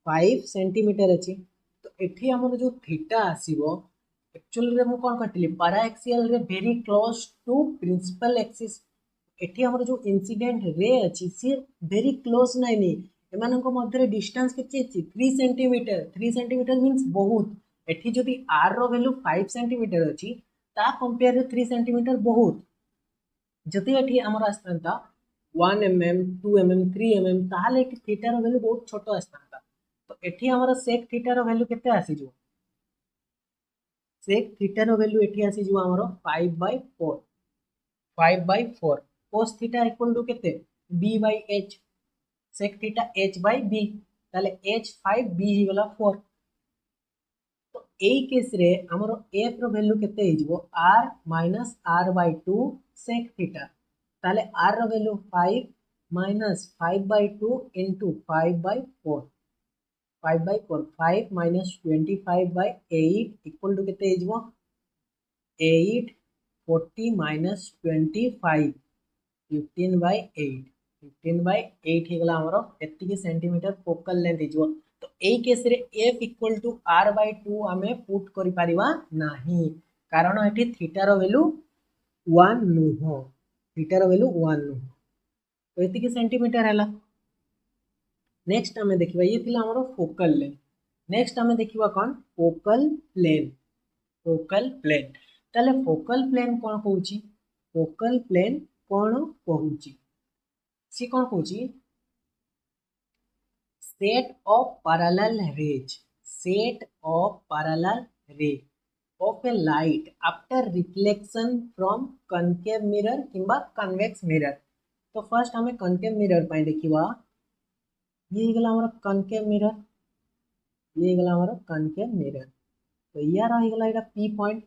5 सेंटीमीटर अछि तो एठी हमर जो थीटा आसीबो एक्चुअली रे मु कोन कटली paraxial ray very close to principal axis एठी हमर जो इंसिडेंट रे अछि सी वेरी क्लोज नाइनी एमानक मध्य डिस्टेंस केते अछि 3 सेंटीमीटर मींस बहुत एठी जदि आर रो वैल्यू 5 सेंटीमीटर अछि ता कंपेयर रे 3 सेंटीमीटर बहुत जदि एठी हमर आस्तंता 1 mm 2 mm 3 mm ताहाले एठी थीटा रो वैल्यू बहुत छोट आस्तंता तो एठी हमर सेक थीटा रो वैल्यू केते आसी जो सेक थीटा रो वैल्यू एठी आसी जो हमर 5/4 cos थीटा इक्वल टू केते b/h sec थीटा h/b ताले h5 b ही गला 4 तो एई केस रे हमरो f रो वैल्यू केते हे जिवो r - r/2 sec थीटा ताले r row value 5 - 5/2 into 5/4 5/4 5 - 25/8 equal to केते हे जिवो 8 40 - 25 15/8 15/8 हे गला हमरो एतिकी सेंटीमीटर फोकल लेंथ हिजो तो एई केस रे f इक्वल टू r/2 हमें पुट करि परिबा नाही कारण एठी थीटा रो वैल्यू 1 नुहो थीटा रो वैल्यू 1 नुहो तो एतिकी सेंटीमीटर हैला नेक्स्ट हमें देखिबा ये थिला हमरो फोकल लेंथ नेक्स्ट हमें देखिबा कोन फोकल प्लेन ताले फोकल प्लेन कोन कहूची फोकल प्लेन कोन कहूची सी कोन कहूची set of parallel rays of a light after reflection from concave mirror किंबा convex mirror तो फर्स्ट हमें concave mirror पाए देखिबा ये गला हमर concave mirror ये गला हमर concave mirror तो यार रही गला एटा p पॉइंट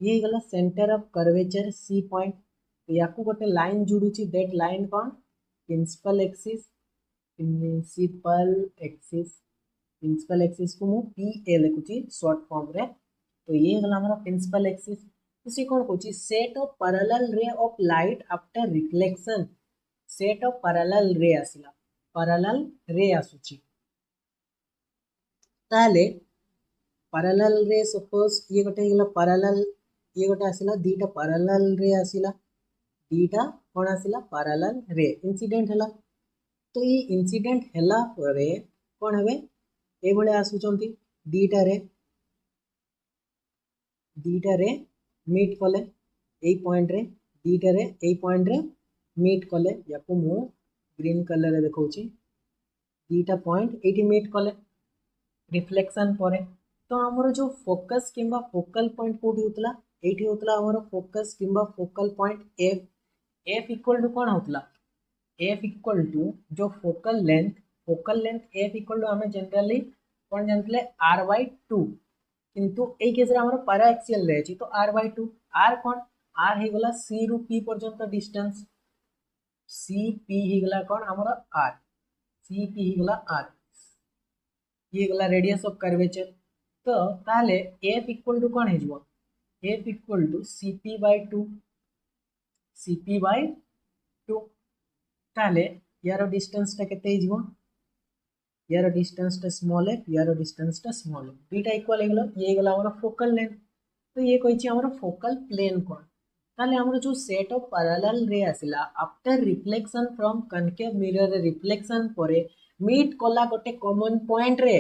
ये गला centre of curvature c point तो याकू गोटे लाइन जुडुची दैट लाइन कोन प्रिंसिपल एक्सिस को मु pa लिखुची शॉर्ट फॉर्म रे तो ये गला हमारा प्रिंसिपल एक्सिस इसी कोन कोची set of parallel ray of light after reflection set of parallel ray आसिला पैरेलल रे आसुची ताले पैरेलल रे सपोज ये गोटे गला पैरेलल ये गोटे आसिला दीटा पैरेलल रे आसिला दीटा कोन आसिला पैरेलल रे इंसिडेंट हला तो ये इंसिडेंट हला परे कोन हेबे ए भले आसुचंती दीटा रे मीट कले ए पॉइंट रे दीटा रे ए पॉइंट रे मीट कले या मु ग्रीन कलर देखौछि दीटा पॉइंट एटी मीट कले रिफ्लेक्शन परे तो हमर जो फोकस किंबा फोकल पॉइंट कोठी होतला एठी होतला हमर फोकस किंबा focal point f f equal to कोन होतला एफ इक्वल टू जो focal length f equal to हमें जनरली कोन जानतले आर बाय 2 किंतु ए केस रे हमर पैरा एक्सियल रे अछि तो आर बाय 2 आर कोन आर हे गला सी रु पी पर्यंत डिस्टेंस सी पी हे गला कोन हमर आर सी पी हे गला आर ये गला रेडियस ऑफ कर्वेचर तो ताले एफ इक्वल टू कोन हे जबो f equal to CP by 2 CP by 2 ताले यार डिस्टेंस टा केते हिजबो यार डिस्टेंस टा स्मॉल एफ यार डिस्टेंस टा स्मॉल एफ बीटा इक्वल हे गलो ये गला हमर फोकल लेंथ तो ये कहिछि हमर फोकल प्लेन कोन ताले हमर जो सेट ऑफ पैरेलल रे आसिला after reflection from concave mirror रे रिफ्लेक्शन परे मीट कला गोटे कॉमन पॉइंट रे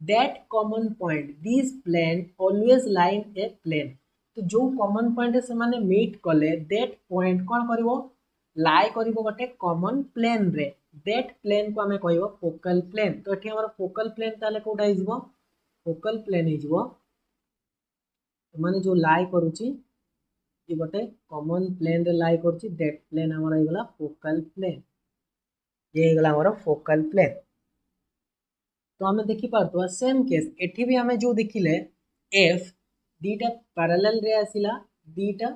that common point this plane always line a plane तो जो कॉमन पॉइंट से माने मीट कले दैट पॉइंट कोन करबो लाई करबो गोटे कॉमन प्लेन रे दैट प्लेन को हमें कहबो फोकल प्लेन तो एठी हमर फोकल प्लेन ताले कोटा हिजबो फोकल प्लेन हिजबो माने जो लाई करूची ये गोटे कॉमन प्लेन रे लाई करची दैट प्लेन हमर हेगला फोकल प्लेन ये हेगला हमर फोकल प्लेन तो हमें देखि पारतो सेम केस एठी भी हमें जो देखिले F दीटा parallel ray आसिला दीटा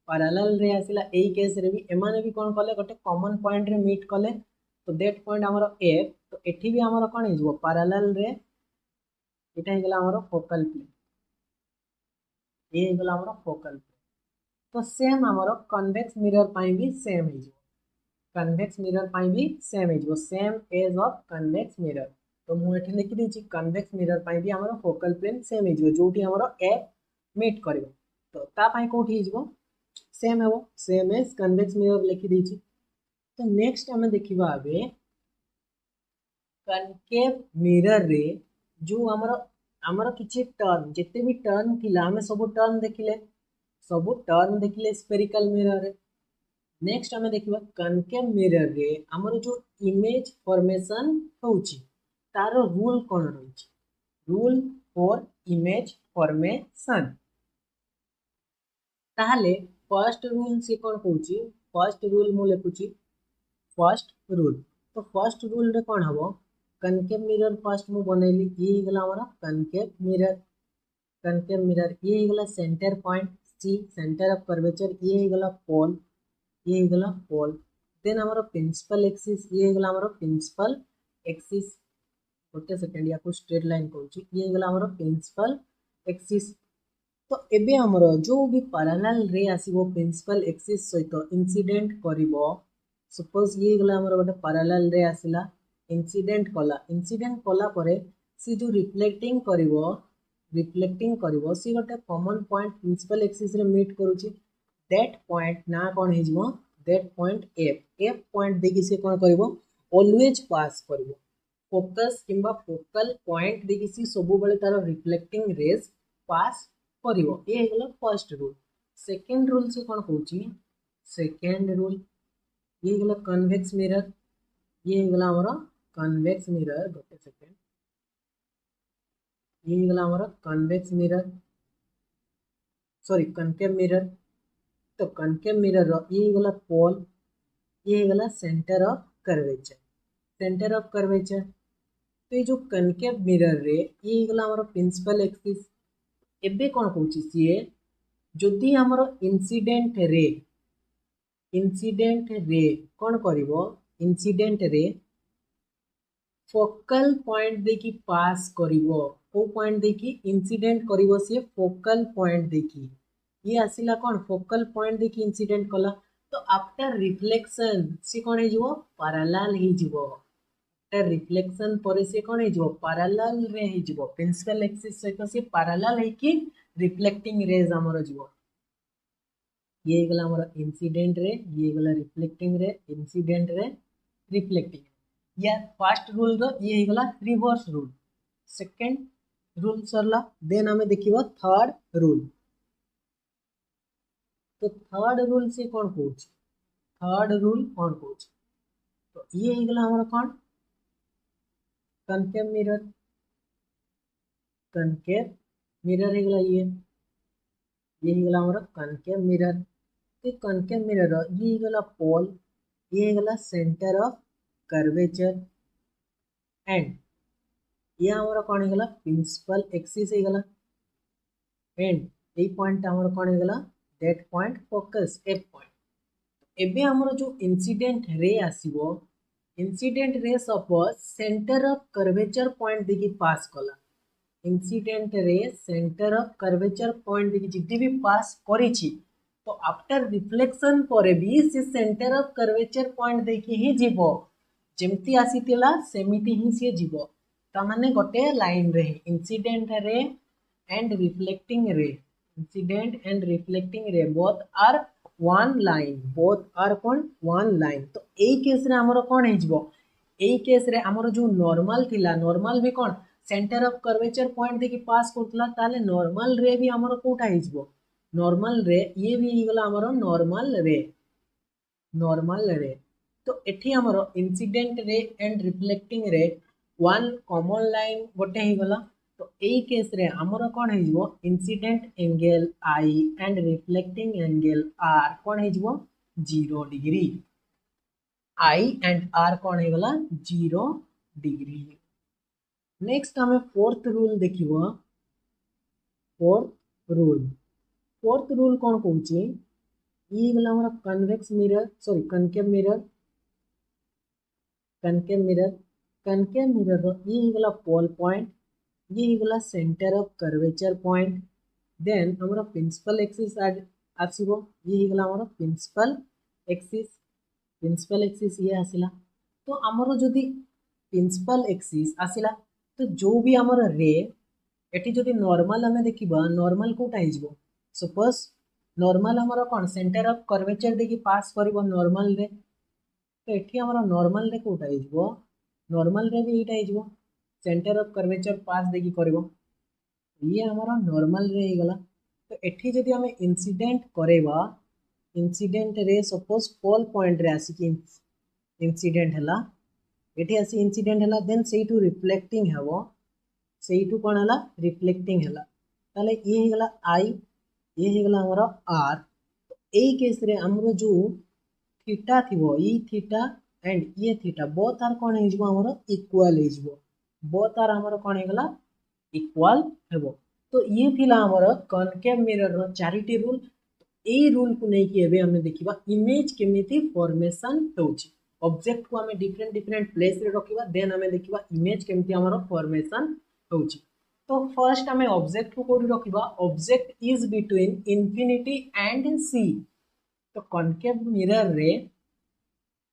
parallel ray आसिला एई केस रे भी एमाने भी कोन कले गोटे कॉमन पॉइंट रे मीट कले तो दैट पॉइंट हमर एफ तो एठी भी हमर कोन हिजबो पैरेलल रे एटा हेगला हमर फोकल प्लेन ये हेगला हमर फोकल प्लेन तो सेम हमर कन्वेक्स मिरर पाई भी सेम हिजबो कन्वेक्स मिरर पाई भी सेम हिजबो same as of convex mirror तो मु एठी लिखि देछि कन्वेक्स मिरर पाई भी हमर फोकल प्लेन सेम हिजबो जोटी हमर एफ मीट करबो तो ता पाई कोठी हिजबो सेम हेबो सेम एज कन्वेक्स मिरर लिखि देछि तो नेक्स्ट हमें देखिबा आबे कनकेव मिरर रे जो हमर हमर किछि टर्न जते भी टर्न थिला हमें सब टर्न देखिले स्फेरिकल मिरर रे नेक्स्ट हमें देखिबा कनकेव मिरर रे हमर जो इमेज फॉर्मेशन होउची तार रूल कोन रहिछि रूल फॉर इमेज फॉर्मेशन ताहले फर्स्ट रूल से कोन कहउची फर्स्ट रूल मु लेखुची फर्स्ट रूल तो फर्स्ट रूल रे कोन हबो कनकेव मिरर फर्स्ट मु बनैली ये गला हमरा कनकेव मिरर ये गला centre point C centre of curvature ये गला पोल देन हमर प्रिंसिपल एक्सिस ये गला हमर प्रिंसिपल एक्सिस गोटे सेकंड या को स्ट्रेट लाइन कहउची ये गला हमर प्रिंसिपल एक्सिस तो एबे हमर जो भी पैरेलल रे आसीबो प्रिंसिपल एक्सिस सहित इंसिडेंट करिवो सपोज ये गला हमर गोटे पैरेलल रे आसिला इंसिडेंट कला परे सी जो रिफ्लेक्टिंग करिवो सी गोटे कॉमन पॉइंट प्रिंसिपल एक्सिस रे मीट करूची दैट पॉइंट ना कोन हिजबो दैट पॉइंट एफ पॉइंट देखि से कोन करिवो ऑलवेज पास करिवो फोकस किंबा फोकल पॉइंट देखि सी सब बेले तार रिफ्लेक्टिंग रेज पास करिवो ये हेगला फर्स्ट रूल सेकंड रूल से कोन कहउची सेकंड रूल ये हेगला कन्वेक्स मिरर ये हेगला हमरा कन्वेक्स मिरर गोटे सेकंड ये हेगला हमरा convex mirror sorry concave mirror तो कनकेव मिरर रो ये हेगला पोल ये हेगला सेंटर ऑफ कर्वेचर तो ये जो कनकेव मिरर रे ये हेगला हमरा प्रिंसिपल एक्सिस एबे कोन कहउची सीए जदि हमर इंसिडेंट रे कोन करिवो इंसिडेंट रे फोकल पॉइंट देखि पास करिवो को पॉइंट देखि इंसिडेंट करिवो से फोकल पॉइंट देखि ये आसिला कोन फोकल पॉइंट देखि इंसिडेंट कला तो आफ्टर रिफ्लेक्शन से कोन हे जिवो पैरेलल हे जिवो आफ्टर रिफ्लेक्शन परे से कोन हे जिवो पैरेलल रे हे जिवो प्रिंसिपल एक्सिस सहित से पैरेलल हे कि रिफ्लेक्टिंग रेज हमर जिवो ये गला हमर इंसिडेंट रे ये गला रिफ्लेक्टिंग रे इंसिडेंट रे रिफ्लेक्टिंग या फर्स्ट रूल रो ये गला रिवर्स रूल सेकंड रूल सरला देन हमें देखिबो थर्ड रूल तो थर्ड रूल से कोन कहउची थर्ड रूल कौन कौन। तो ये होगा हमर कौन कनकेव मिरर। कनकेव मिरर होगा ये होगा हमर कनकेव मिरर। तो कनकेव मिरर ये होगा पोल, ये होगा सेंटर ऑफ कर्वेचर एंड ये हमर कौन होगा प्रिंसिपल एक्सिस होगा एंड ये पॉइंट हमर कौन होगा that point focus f point. एबे हमर जो इंसिडेंट रे आसीबो, incident ray suppose centre of curvature point देखि पास कला। Incident ray centre of curvature point देखि जिति भी पास करिछि तो आफ्टर रिफ्लेक्शन परे भी से सेंटर ऑफ कर्वेचर पॉइंट देखि ही जीवो, जेमती आसीतिला सेमिति ही से जीवो। त माने गोटे लाइन रे incident ray and reflecting ray, incident and reflecting ray both are one line, both are कौन वन लाइन। तो यही केस रे हमरो कौन है जीवो, यही केस रे हमरो जो नॉर्मल थिला, नॉर्मल भी कौन सेंटर ऑफ कर्वेचर पॉइंट देखि पास करतला, ताले नॉर्मल रे भी हमरो कोठा है जीवो, नॉर्मल रे ये भी हिगला हमरो नॉर्मल रे, नॉर्मल रे। तो एठी हमरो इंसिडेंट रे एंड रिफ्लेक्टिंग रे वन कॉमन लाइन गोटे हिगला। तो यही केस रे हमरो कौन है जीवो incident angle i and reflecting angle r कौन है जीवो 0 डिग्री। आई एंड आर कौन है गला 0 डिग्री। नेक्स्ट हमें फोर्थ रूल देखिबो। फोर्थ रूल कौन कहूची, ये गला हमरा convex mirror sorry concave mirror. Concave mirror ये गला पोल पॉइंट, ये गला centre of curvature point. Then हमरा प्रिंसिपल एक्सिस आसीबो, ये गला हमरा प्रिंसिपल एक्सिस ये आसिला। तो हमरो जदि प्रिंसिपल एक्सिस आसिला तो जो भी हमर रे एटी जदि नॉर्मल हमें देखिबा, नॉर्मल कोटा हिजबो, सपोज नॉर्मल हमर कोन सेंटर ऑफ कर्वेचर देखि पास करिवो नॉर्मल रे। तो एठी हमर नॉर्मल रे कोटा हिजबो, नॉर्मल रे भी एटा हिजबो सेंटर ऑफ कर्वेचर पास देखि करिवो, ये हमारा नॉर्मल रे गला। तो एठी जदि हमें इंसिडेंट करेबा, इंसिडेंट रे सपोज पोल पॉइंट रे आसी कि इंसिडेंट हला, एठी आसी इंसिडेंट हला देन सेइटू रिफ्लेक्टिंग हबो, सेइटू कोन हला रिफ्लेक्टिंग हला। ताले ये गला आई, ये गला हमरा आर। तो एई केस रे हमरो जो थीटा थिबो, ई थीटा एंड ये थीटा बोथ आर कोन हिजबो हमरो इक्वल हिजबो, बोथ आर हमरो कोन हेगला इक्वल हेबो। तो ये थिला हमरो concave mirror row charity rule. A rule को नहीं कि एबे हमें देखिबा इमेज केमिति फॉर्मेशन होउची, ऑब्जेक्ट को हमें डिफरेंट डिफरेंट प्लेस रे रखिबा, देन हमें देखिबा इमेज केमिति हमरो फॉर्मेशन होउची। तो फर्स्ट हमें ऑब्जेक्ट को कोडी रखिबा, object is between infinity and c. तो कनकेव मिरर रे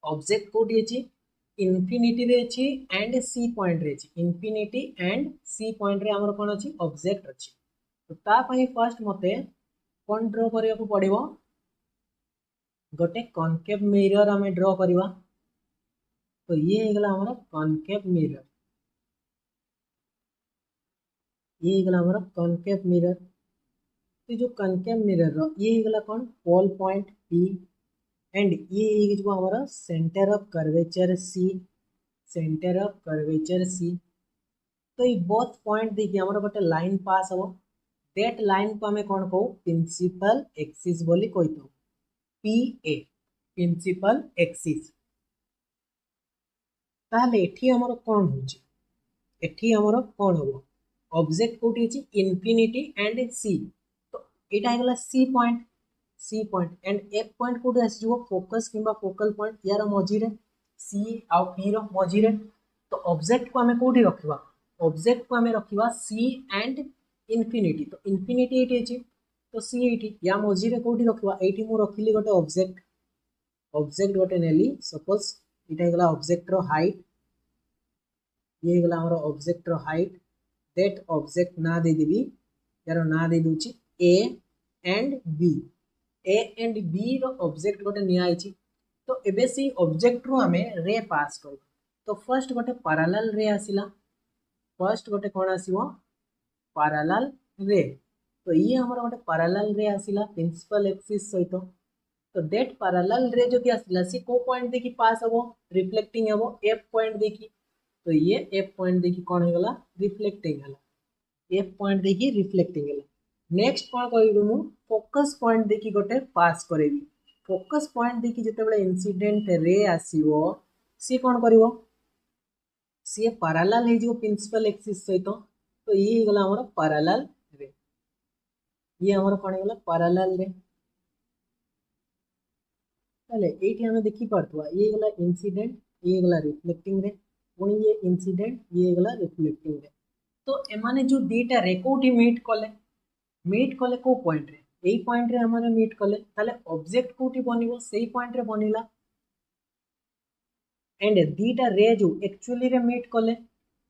ऑब्जेक्ट कोडी अछि इनफिनिटी रे अछि एंड सी पॉइंट रे अछि, इनफिनिटी एंड सी पॉइंट रे हमर कोन अछि ऑब्जेक्ट अछि। तो ता पई फर्स्ट मते कोन ड्रा करिया को पड़िबो, गोटे कनकेव मिरर हमें ड्रा करिवा। तो ये हेगला हमर कनकेव मिरर, ये हेगला हमर कनकेव मिरर। तो जो कनकेव मिरर रो ये हेगला कोन पोल पॉइंट पी एंड ये जो हमारा centre of curvature C, centre of curvature C. तो ये बोथ पॉइंट देखिए हमारा गोटे लाइन पास हो, दैट लाइन को हमें कौन कहू प्रिंसिपल एक्सिस बोली कही तो पी ए प्रिंसिपल एक्सिस। ताहले एठी हमर कोन होची, एठी हमर कोन हो ऑब्जेक्ट कोठी अछि इंफिनिटी एंड सी। तो एटा हेगला c point, c point and F point कोठी आसी जो फोकस किंबा फोकल पॉइंट यार मझी रे सी आ पी रो मझी रे। तो ऑब्जेक्ट को हमें कोठी रखिबा, ऑब्जेक्ट को हमें रखिबा सी एंड इंफिनिटी। तो इंफिनिटी एठी अछि तो सी एठी या मझी रे कोठी रखिबा, एठी मु रखिली गोटे ऑब्जेक्ट, ऑब्जेक्ट गोटे नेली सपोज एटा हेगला ऑब्जेक्ट रो हाइट, ये हेगला हमर ऑब्जेक्ट रो हाइट। दैट ऑब्जेक्ट ना दे देबी, यार ना दे दूची a and b, a and b रो ऑब्जेक्ट गोटे निया आइची। तो एबे सी ऑब्जेक्ट रो हमें रे पास कर। तो फर्स्ट गोटे पैरेलल रे आसिला, फर्स्ट गोटे कोन आसीबो पैरेलल रे। तो ये हमर गोटे पैरेलल रे आसिला प्रिंसिपल एक्सिस सहित। तो दैट पैरेलल रे जो आसला सी को पॉइंट देखि पास हबो रिफ्लेक्टिंग हबो एफ पॉइंट देखि। तो ये एफ पॉइंट देखि कोन हो गला रिफ्लेक्टिंग हला एफ पॉइंट देखि रिफ्लेक्टिंग हला। नेक्स्ट कोन करिबो मु फोकस पॉइंट देखि गोटे पास करेबी। फोकस पॉइंट देखि जते बेले इंसिडेंट रे आसीबो सी कोन करिवो सी पैरेलल हे जो प्रिंसिपल एक्सिस सहित। तो ये गला हमर पैरेलल रे ये हमर कोन गला पैरेलल रे। ताले एठी हमें देखि परतुआ ये गला इंसिडेंट ये गला रिफ्लेक्टिंग रे पुणी ये इंसिडेंट ये गला रिफ्लेक्टिंग रे। तो एमाने जो दीटा रे कोठी मीट कले को पॉइंट रे एई पॉइंट रे हमरे मीट कले ताले ऑब्जेक्ट कोठी बनिवो सेई पॉइंट रे बनिला। एंड दीटा रे जो एक्चुअली रे मीट कले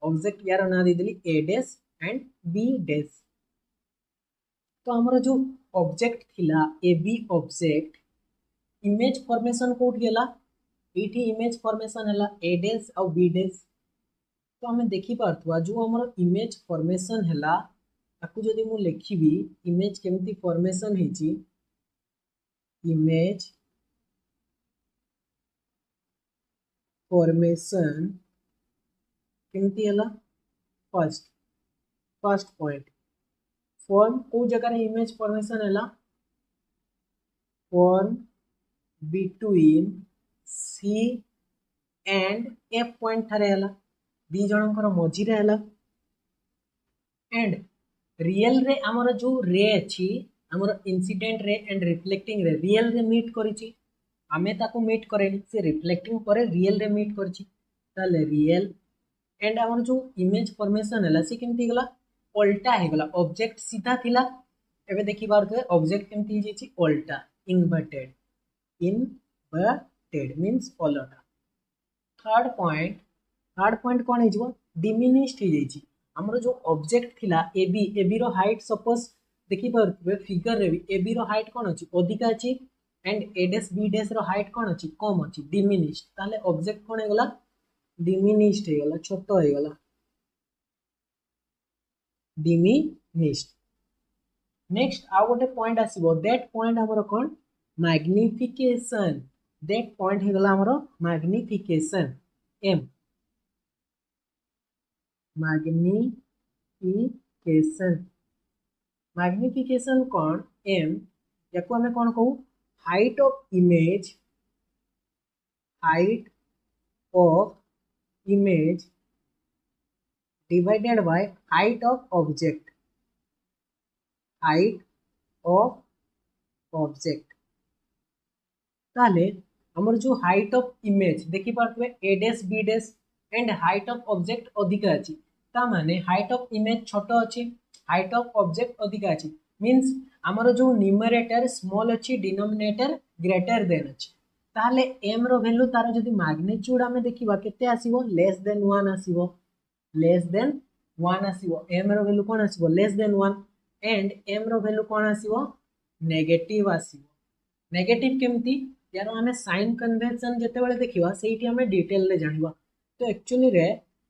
ऑब्जेक्ट यार ना दे देली A dash and B dash. तो हमरो जो ऑब्जेक्ट थिला A B object image formation कोठी गेला एठी इमेज फॉर्मेशन हला ए डैश और बी डैश। तो हमें देखि पारथुआ जो हमरो इमेज फॉर्मेशन हला ताकू जदि मु लिखिबी इमेज केमती फॉर्मेशन हेची इमेज फॉर्मेशन केमती हला फर्स्ट पॉइंट फॉर्म को जगह रे इमेज फॉर्मेशन हला form between C and F point थारे हला दी जनकर मझी रे हला। एंड रियल रे हमर जो रे अछि हमर इंसिडेंट रे एंड रिफ्लेक्टिंग रे रियल रे मीट करिछि आमे ताको मीट करेनी से रिफ्लेक्टिंग परे रियल रे मीट करछि। ताले रियल एंड हमर जो इमेज फॉर्मेशन हला से केमती गला उल्टा हे गला ऑब्जेक्ट सीधा थिला एबे देखि बारथु ऑब्जेक्ट केमती जेछि उल्टा इन्वर्टेड मींस पलटा। थर्ड पॉइंट कोन हे जिवो डिमिनिश्ड हे जेछि हमर जो ऑब्जेक्ट थिला एबी रो हाइट सपोज देखि पारथु फिगर रे भी एबी रो हाइट कोन अछि अधिका अछि and a dash B dash रो हाइट कोन अछि कम अछि डिमिनिश्ड। ताले ऑब्जेक्ट कोन हे गला डिमिनिश्ड हे गला छोटो हे गला डिमिनिश्ड। नेक्स्ट आ गोटे पॉइंट आसीबो दैट पॉइंट हमर कोन मैग्निफिकेशन दैट पॉइंट हे गला हमर मैग्निफिकेशन एम मैग्निफिकेशन कौन एम याको हमें कौन कहू height of image divided by height of object ताले हमर जो हाइट ऑफ इमेज देखि पारथुए a dash B dash and height of object अधिका अछि ता माने हाइट ऑफ इमेज छोटो अछि हाइट ऑफ ऑब्जेक्ट अधिका अछि मींस हमर जो न्यूमरेटर स्मॉल अछि डिनोमिनेटर ग्रेटर देन अछि। ताले m रो वैल्यू तार जदि मैग्नीट्यूड हमें देखिबा केते आसीबो लेस देन 1 आसीबो m रो वैल्यू कोन आसीबो लेस देन 1 एंड m रो वैल्यू कोन आसीबो नेगेटिव आसीबो। नेगेटिव केमती यार हमें साइन कन्वेंशन जते बेले देखिबा सेठी हमें डिटेल रे जानिबा। तो एक्चुअली रे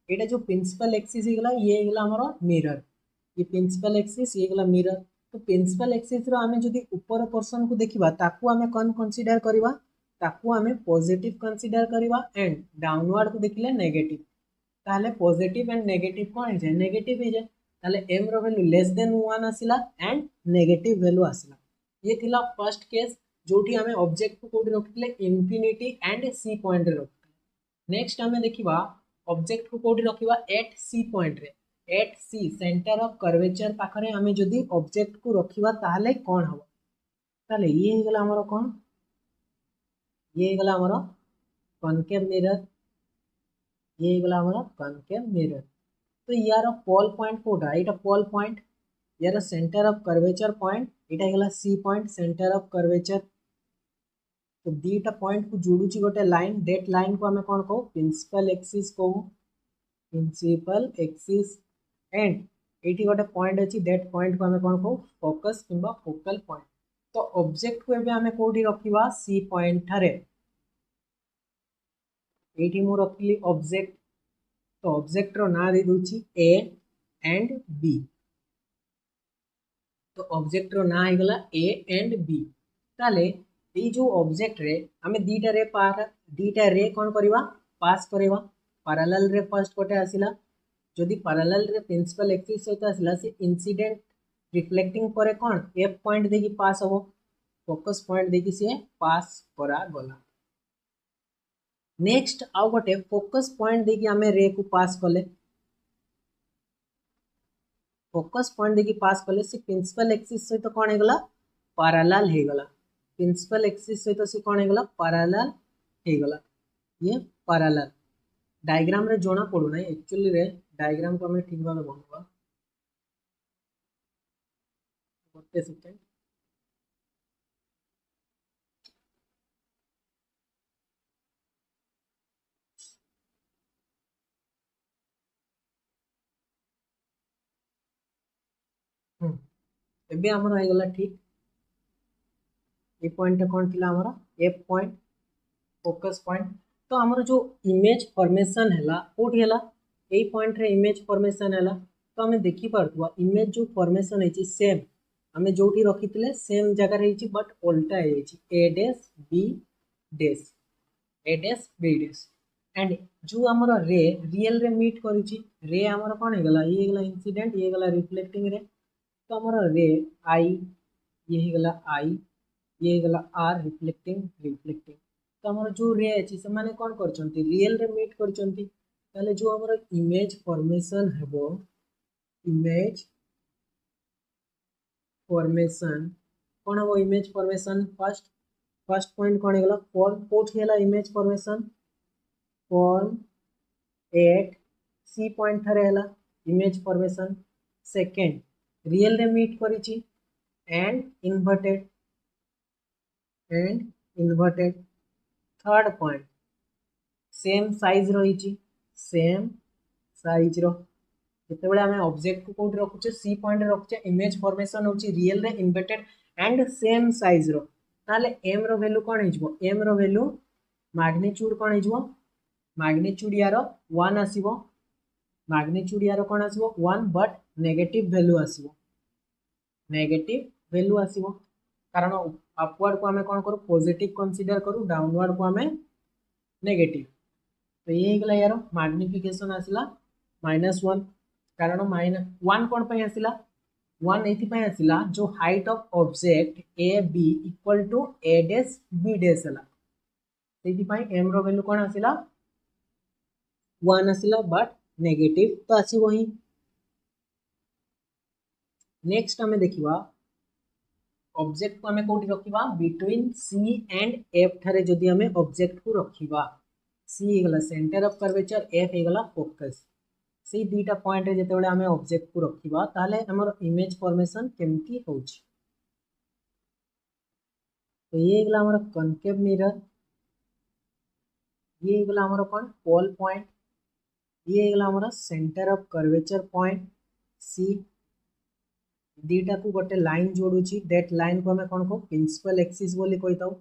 एटा जो प्रिंसिपल एक्सिस हेगला ये हेगला हमरो मिरर ये प्रिंसिपल एक्सिस ये हेगला मिरर। तो प्रिंसिपल एक्सिस रो हमें जदि ऊपर पोर्शन को देखिबा ताकू हमें कोन कंसीडर करबा ताकू हमें पॉजिटिव कंसीडर करबा एंड डाउनवर्ड को देखिले नेगेटिव। ताले पॉजिटिव एंड नेगेटिव कोन हे जाय नेगेटिव हे जाय ताले m रो वैल्यू लेस देन 1 आसिला एंड नेगेटिव वैल्यू आसिला। ये थिला फर्स्ट केस जोठी हमें ऑब्जेक्ट को कोडी रखिले इंफिनिटी एंड सी पॉइंट रे रखिले। नेक्स्ट हमें देखिबा ऑब्जेक्ट को कोडी रखिबा एट सी पॉइंट रे at c centre of curvature पाखरे हमें जदी ऑब्जेक्ट को रखिबा ताले कोन हबो ताले ये हे गला हमरो कोन ये हे गला हमरो कॉनकेव मिरर ये हे गला हमरो कॉनकेव मिरर। तो यार पोल पॉइंट कोडा एटा पोल पॉइंट यार सेंटर ऑफ कर्वेचर पॉइंट एटा हे गला C point centre of curvature. तो दीटा पॉइंट को जोडुची गोटे लाइन दैट लाइन को हमें कोन कहू प्रिंसिपल एक्सिस कहू प्रिंसिपल एक्सिस एंड एटी गोटे पॉइंट अछि दैट पॉइंट को हमें कोन कहू फोकस किंबा फोकल पॉइंट। तो ऑब्जेक्ट को एबे हमें कोठी रखिबा सी पॉइंट थारे एटी मु रखिली ऑब्जेक्ट। तो ऑब्जेक्ट रो ना दे दोची ए एंड बी। तो ऑब्जेक्ट रो ना हे गला ए एंड बी ताले ये जो ऑब्जेक्ट रे आमे दीटा रे कौन करवा पास करवा पैरेलल रे फर्स्ट कोटे आसिला जदि पैरेलल रे प्रिंसिपल एक्सिस सहित आसिला से इंसिडेंट रिफ्लेक्टिंग परे कौन एफ पॉइंट देखि पास हबो फोकस पॉइंट देखि से पास करा गला नेक्स्ट आउ गोटे फोकस पॉइंट देखि आमे रे को पास कले फोकस पॉइंट देखि पास कले से प्रिंसिपल एक्सिस सहित कौन हेगला पैरेलल हेगला प्रिंसिपल एक्सिस सहित से कौन हेगला पैरेलल हेगला ये पैरेलल डायग्राम रे जोना पड़ू ना एक्चुअली रे डायग्राम को हमें ठीक भाव बनवा गोटे सेकेंड एबे हमर हो गला ठीक ए पॉइंट कौन थिला हमर एफ पॉइंट फोकस पॉइंट तो हमर जो इमेज फॉर्मेशन हैला कोठी हैला ए पॉइंट रे इमेज फॉर्मेशन हैला तो हमें देखि पारतुवा इमेज जो फॉर्मेशन है सेम हमें जोठी रखिथिले सेम जगह रही बट उल्टा है a dash B dash a dash B dash and जो हमर रे रियल रे मीट करिछि रे हमर कोन हे गला ये गला इंसिडेंट ये गला रिफ्लेक्टिंग रे तो हमर रे आई ये गला आई ये गला आर रिफ्लेक्टिंग रिफ्लेक्टिंग तो हमर जो रे अछि से माने कोन करचंती रियल रे मीट करचंती ताले जो हमर इमेज फॉर्मेशन हेबो इमेज फॉर्मेशन कौन हम इमेज फॉर्मेशन फर्स्ट पॉइंट कौन है फॉर्म कोट है image formation form at C point थरे है इमेज फॉर्मेशन सेकेंड रियल रे मीट करिछि and inverted third point same size रही सेम साइज रो जितेबाला आम ऑब्जेक्ट को कौट रखुचे सी पॉइंट रखुचे इमेज फॉर्मेशन होची रियल रे इन्वर्टेड एंड सेम साइज रो ताले एम रो वैल्यू कोन हिजबो एम रो वैल्यू मैग्नीट्यूड कोन हिजबो मैग्नीट्यूड यार 1 आसीबो मैग्नीट्यूड यार कोन आसीबो 1 बट नेगेटिव वैल्यू आसीबो कारण अपवर्ड को हमें कोन करू पॉजिटिव कंसीडर करू डाउनवर्ड को हमें नेगेटिव तो ये गला यार मैग्निफिकेशन आसिला -1 कारण -1 कौन पे आसिला 1 एथि आसिला जो height of object A B equal to A dash B dash हला सेति एम रो वैल्यू कौन आसिला 1 आसिला बट नेगेटिव तो आसीबो ही नेक्स्ट हमें देखिबा ऑब्जेक्ट को हमें कोठी रखिबा बिटवीन सी एंड एफ थारे जदी हमें ऑब्जेक्ट को रखिबा सी गला सेंटर ऑफ कर्वेचर एफ गला फोकस से दुईटा पॉइंट जिते आम ऑब्जेक्ट को रखा ताले हमर इमेज फॉर्मेशन केमती हो तो ये गला हमर कनकेव मिरर ये गला हमर कौन पोल पॉइंट ये गला हमर centre of curvature point C दीटा को गोटे लाइन जोड़ुची दैट लाइन को हमें कौन को प्रिंसिपल एक्सिस बोली कहि ताऊ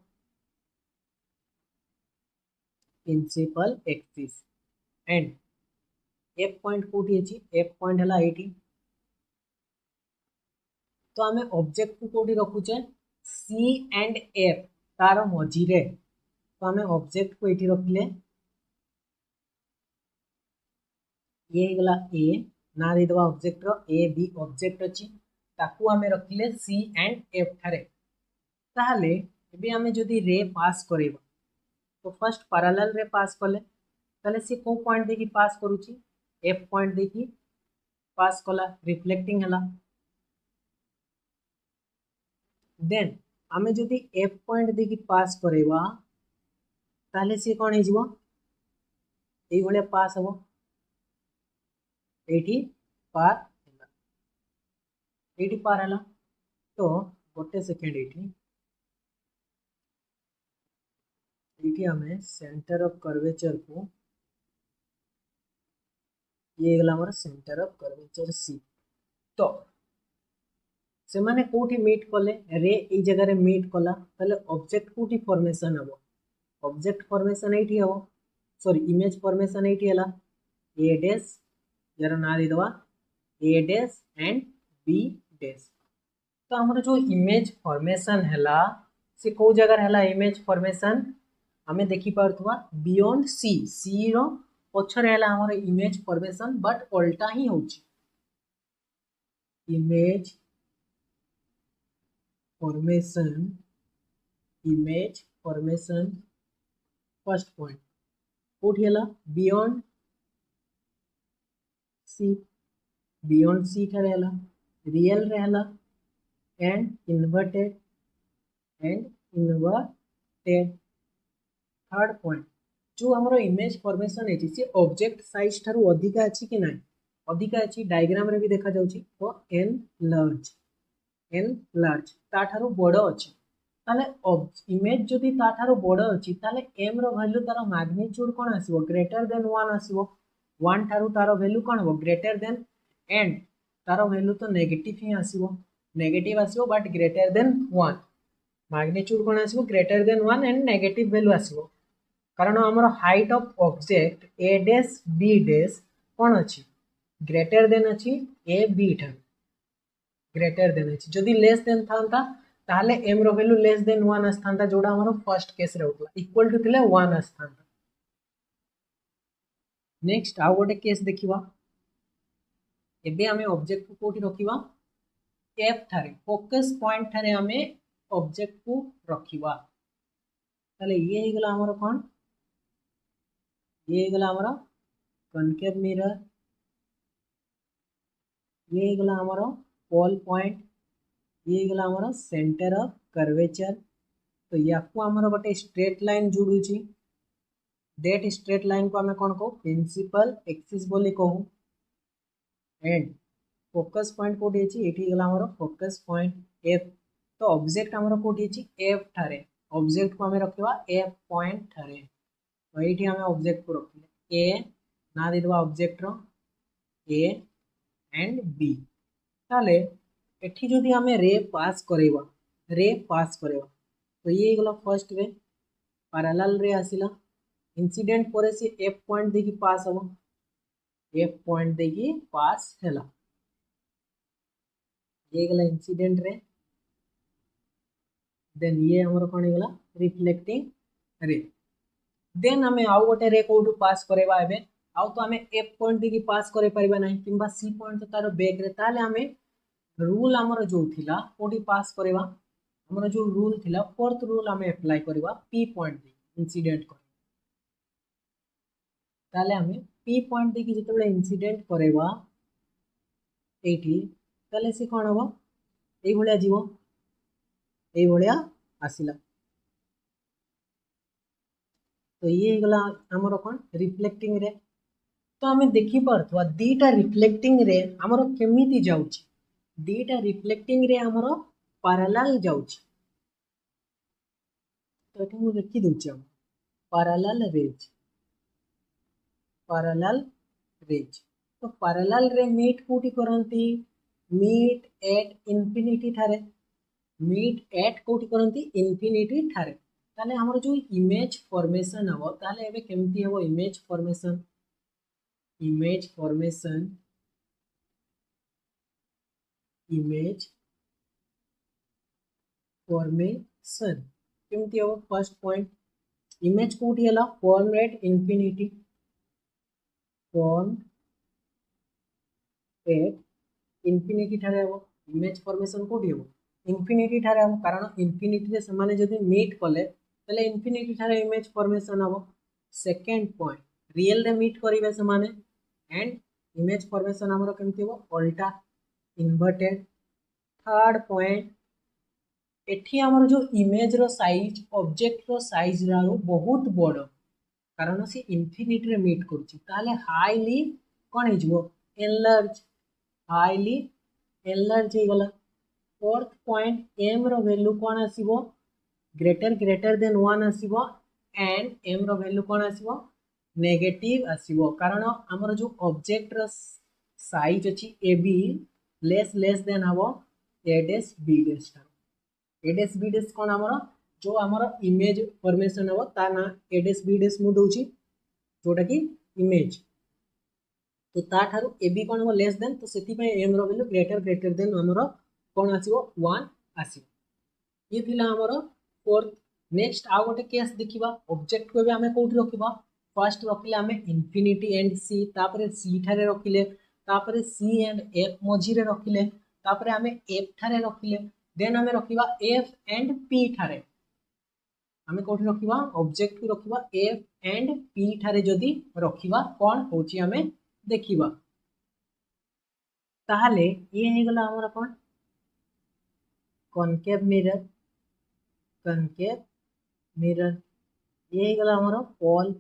principal axis and F point कोठी अछि एफ पॉइंट हला एटी तो आमे ऑब्जेक्ट को कोठी रखुचे सी एंड एफ तार मझी रे तो आमे ऑब्जेक्ट को एटी रखले ये गला ए ना दे दवा ऑब्जेक्ट रो ए बी ऑब्जेक्ट अछि ताकू आमे रखले सी एंड एफ थारे ताहले एबे आमे जदी रे पास करेबा तो फर्स्ट पैरेलल रे पास कले ताले से को पॉइंट देखि पास करूची एफ पॉइंट देखी पास कला रिफ्लेक्टिंग हला देन आमे जदी एफ पॉइंट देखी पास करेबा ताले से कोन हिजबो एई भले पास हबो एठी पार हला तो गोटे सेकेंड एठी हमें सेंटर ऑफ कर्वेचर को ये गला हमर सेंटर ऑफ कर्वेचर सी तो से माने कोठी मीट कले रे ए जगह रे मीट कला तले ऑब्जेक्ट कोठी फॉर्मेशन हबो ऑब्जेक्ट फॉर्मेशन एठी हबो सॉरी इमेज फॉर्मेशन एठी हला ए डैश यार ना दे दवा ए डैश एंड बी डैश तो हमर जो इमेज फॉर्मेशन हला से कौ जगह है इमेज फॉर्मेशन आमे देखि पारथुवा बियॉन्ड सी सी रो पछरे है हमर इमेज फॉर्मेशन बट उल्टा ही होची इमेज फॉर्मेशन फर्स्ट पॉइंट कोठी है बियॉन्ड सी ठारे है रियल रहला एंड इन्वर्टेड थर्ड पॉइंट जो हमरो इमेज फॉर्मेशन है सी ऑब्जेक्ट साइज ठारू अधिका अछि कि नाही अधिका अछि डायग्राम रे भी देखा जाउची तो एन लार्ज ता ठारू बड़ अछि ताले इमेज जदि ता ठारू बड़ अछि ताले m रो वैल्यू तार मैग्नीट्यूड कोन आसीबो ग्रेटर देन 1 आसीबो 1 ठारू तार वैल्यू कोन हो ग्रेटर देन n तार वैल्यू तो नेगेटिव ही आसीबो बट ग्रेटर देन 1 मैग्नीट्यूड कोन आसीबो greater than 1 and negative value आसीबो कारण हमर height of object a dash b dash कोन अछि ग्रेटर देन अछि a b ठारू ग्रेटर देन अछि जदि लेस देन थांता ताले m रो वैल्यू लेस देन 1 आस्थांता जोडा हमर फर्स्ट केस रे होतला इक्वल टू थिले 1 आस्थांता नेक्स्ट आ गोटे केस देखिबा एबे हमें ऑब्जेक्ट को कोठी रखिबा f थारे फोकस पॉइंट थारे हमें ऑब्जेक्ट को रखिबा ताले ये हे गला हमर कोन ये हे गला हमर कनकेव मिरर ये हे गला हमर पोल पॉइंट ये गला हमर सेंटर ऑफ कर्वेचर तो याकू हमर गोटे स्ट्रेट लाइन जोडुची डेट स्ट्रेट लाइन को हमें कोन को प्रिंसिपल एक्सिस बोली कहू एंड फोकस पॉइंट कोठी अछि एठी गला हमर फोकस पॉइंट f तो ऑब्जेक्ट हमर कोठी अछि f थारे ऑब्जेक्ट को हमें रखिबा f पॉइंट थारे तो एठी हमें ऑब्जेक्ट को रखिले a ना देबा ऑब्जेक्ट रो a एंड b ताले एठी जदि हमें रे पास करेबा तो ये गला first ray parallel ray आसिला incident परे से f पॉइंट देखि पास हो f पॉइंट देखि पास हैला ये गला इंसिडेंट रे देन ये हमर कोन गला रिफ्लेक्टिंग रे देन हमें आउ गोटे रे कोठू पास करेबा एबे आउ तो हमें f पॉइंट देखि पास करे परिबा नहीं किंबा c पॉइंट तो तार बैक रे ताले हमें रूल हमर जो थिला कोठी पास करेबा हमर जो रूल थिला फोर्थ रूल हमें अप्लाई करिबा p पॉइंट इंसिडेंट कर ताले हमें p पॉइंट देखि जतबे इंसिडेंट करेबा एठी ताले से कोन होबो एई भलिया जीवो एई भलिया आसिला तो ये गला हमर कोन रिफ्लेक्टिंग रे तो हमें देखि परथवा दीटा रिफ्लेक्टिंग रे हमर केमिति जाउची दीटा रिफ्लेक्टिंग रे हमर पैरेलल जाउची तो एठी मु लिखि दउची हम पैरेलल रेज तो पैरेलल रे मीट कोठी करंती मीट एट इंफिनिटी थारे मीट एट कोठी करंती इंफिनिटी थारे ताले हमर जो इमेज फॉर्मेशन हबो ताले एबे केमती हबो इमेज फॉर्मेशन केमती हबो फर्स्ट पॉइंट इमेज कोठी हला फॉर्म एट इंफिनिटी ठारे हबो इमेज फॉर्मेशन कोठी हबो इंफिनिटी ठारे हबो कारण इंफिनिटी रे समान जदि मीट कले तले इंफिनिटी ठारे इमेज फॉर्मेशन हबो सेकंड पॉइंट रियल रे मीट करिवे समान एंड इमेज फॉर्मेशन हमरो केमती हबो उल्टा इन्वर्टेड थर्ड पॉइंट एठी हमर जो इमेज रो साइज ऑब्जेक्ट रो साइज रारो बहुत बड़ कारण से इंफिनिटी रे मीट करछि ताले हाईली कोन हिजबो हाईली एनलार्ज हे गला फोर्थ पॉइंट m रो वैल्यू कोन आसीबो ग्रेटर देन 1 आसीबो एंड m रो वैल्यू कोन आसीबो नेगेटिव आसीबो कारण हमर जो ऑब्जेक्ट रो साइज अछि ab लेस देन हबो a डैश b डैश कोन हमर जो हमर इमेज फॉर्मेशन हबो ता ना a डैश b डैश मु दोछि जोटा कि इमेज तो ता ठारू ab कोन हो लेस देन तो सेति पे m रो वैल्यू ग्रेटर देन हमरो कोन आसीबो 1 आसीबो ये थिला हमरो फोर्थ नेक्स्ट आउ गोटे केस देखिबा ऑब्जेक्ट को भी हमें कोठी रखिबा फर्स्ट रखिले हमें इन्फिनिटी एंड सी तापरे सी ठारे रखिले तापरे सी एंड एफ मझी रे रखिले तापरे हमें एफ ठारे रखिले देन हमें रखिबा एफ एंड पी ठारे हमें कोठी रखिबा ऑब्जेक्ट को रखिबा एफ एंड पी ठारे जदी रखिबा कोन होची हमें देखिबा ताहले ये हे गला हमर कोन कॉनकेव मिरर ये गला हमर पोल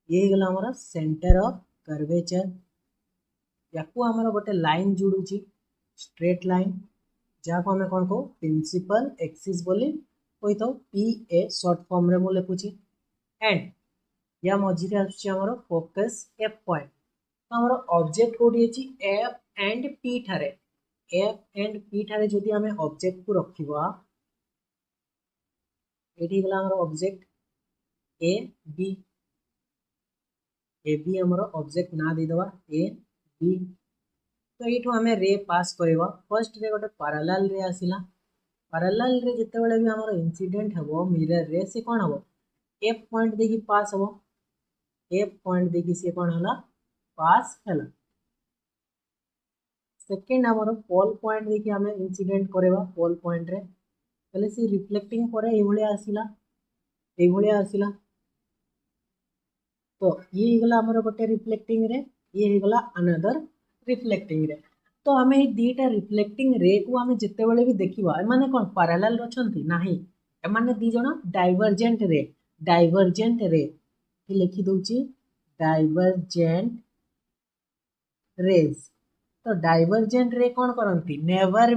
ये गला हमर सेंटर ऑफ कर्वेचर याकू हमर गोटे लाइन जुडुची स्ट्रेट लाइन जाको हमें कोन को प्रिंसिपल एक्सिस बोली कोई तो पी ए शॉर्ट फॉर्म रे मु लिखुची एंड या मझी रे आछी हमर फोकस एफ पॉइंट तो हमर ऑब्जेक्ट कोडी अछि एफ एंड पी ठारे एफ एंड पी ठारे जदि हमें ऑब्जेक्ट को रखिबा एठी गला हमर ऑब्जेक्ट ए बी हमर ऑब्जेक्ट ना दे दवा ए बी तो एठो हमें रे पास करबा फर्स्ट रे गोटे पैरेलल रे आसिला पैरेलल रे जते बेले भी हमर इंसिडेंट हबो मिरर रे से कोन हबो एफ पॉइंट देखि पास हबो एफ पॉइंट देखि से कोन हला पास हला सेकंड हमर पोल पॉइंट देखि हमें इंसिडेंट करबा पोल पॉइंट रे पहले से रिफ्लेक्टिंग परे ए भलिया आसिला तो ये गला हमर गोटे रिफ्लेक्टिंग रे ये गला अनदर रिफ्लेक्टिंग रे तो हमें ये दीटा रिफ्लेक्टिंग रे को हमें जिते बेले भी देखिबा ए माने कोन पैरेलल रछंती नाही ए माने दी जण डाइवर्जेंट रे कि लिखि दोची डाइवर्जेंट रेज तो डाइवर्जेंट रे कोन करंती नेवर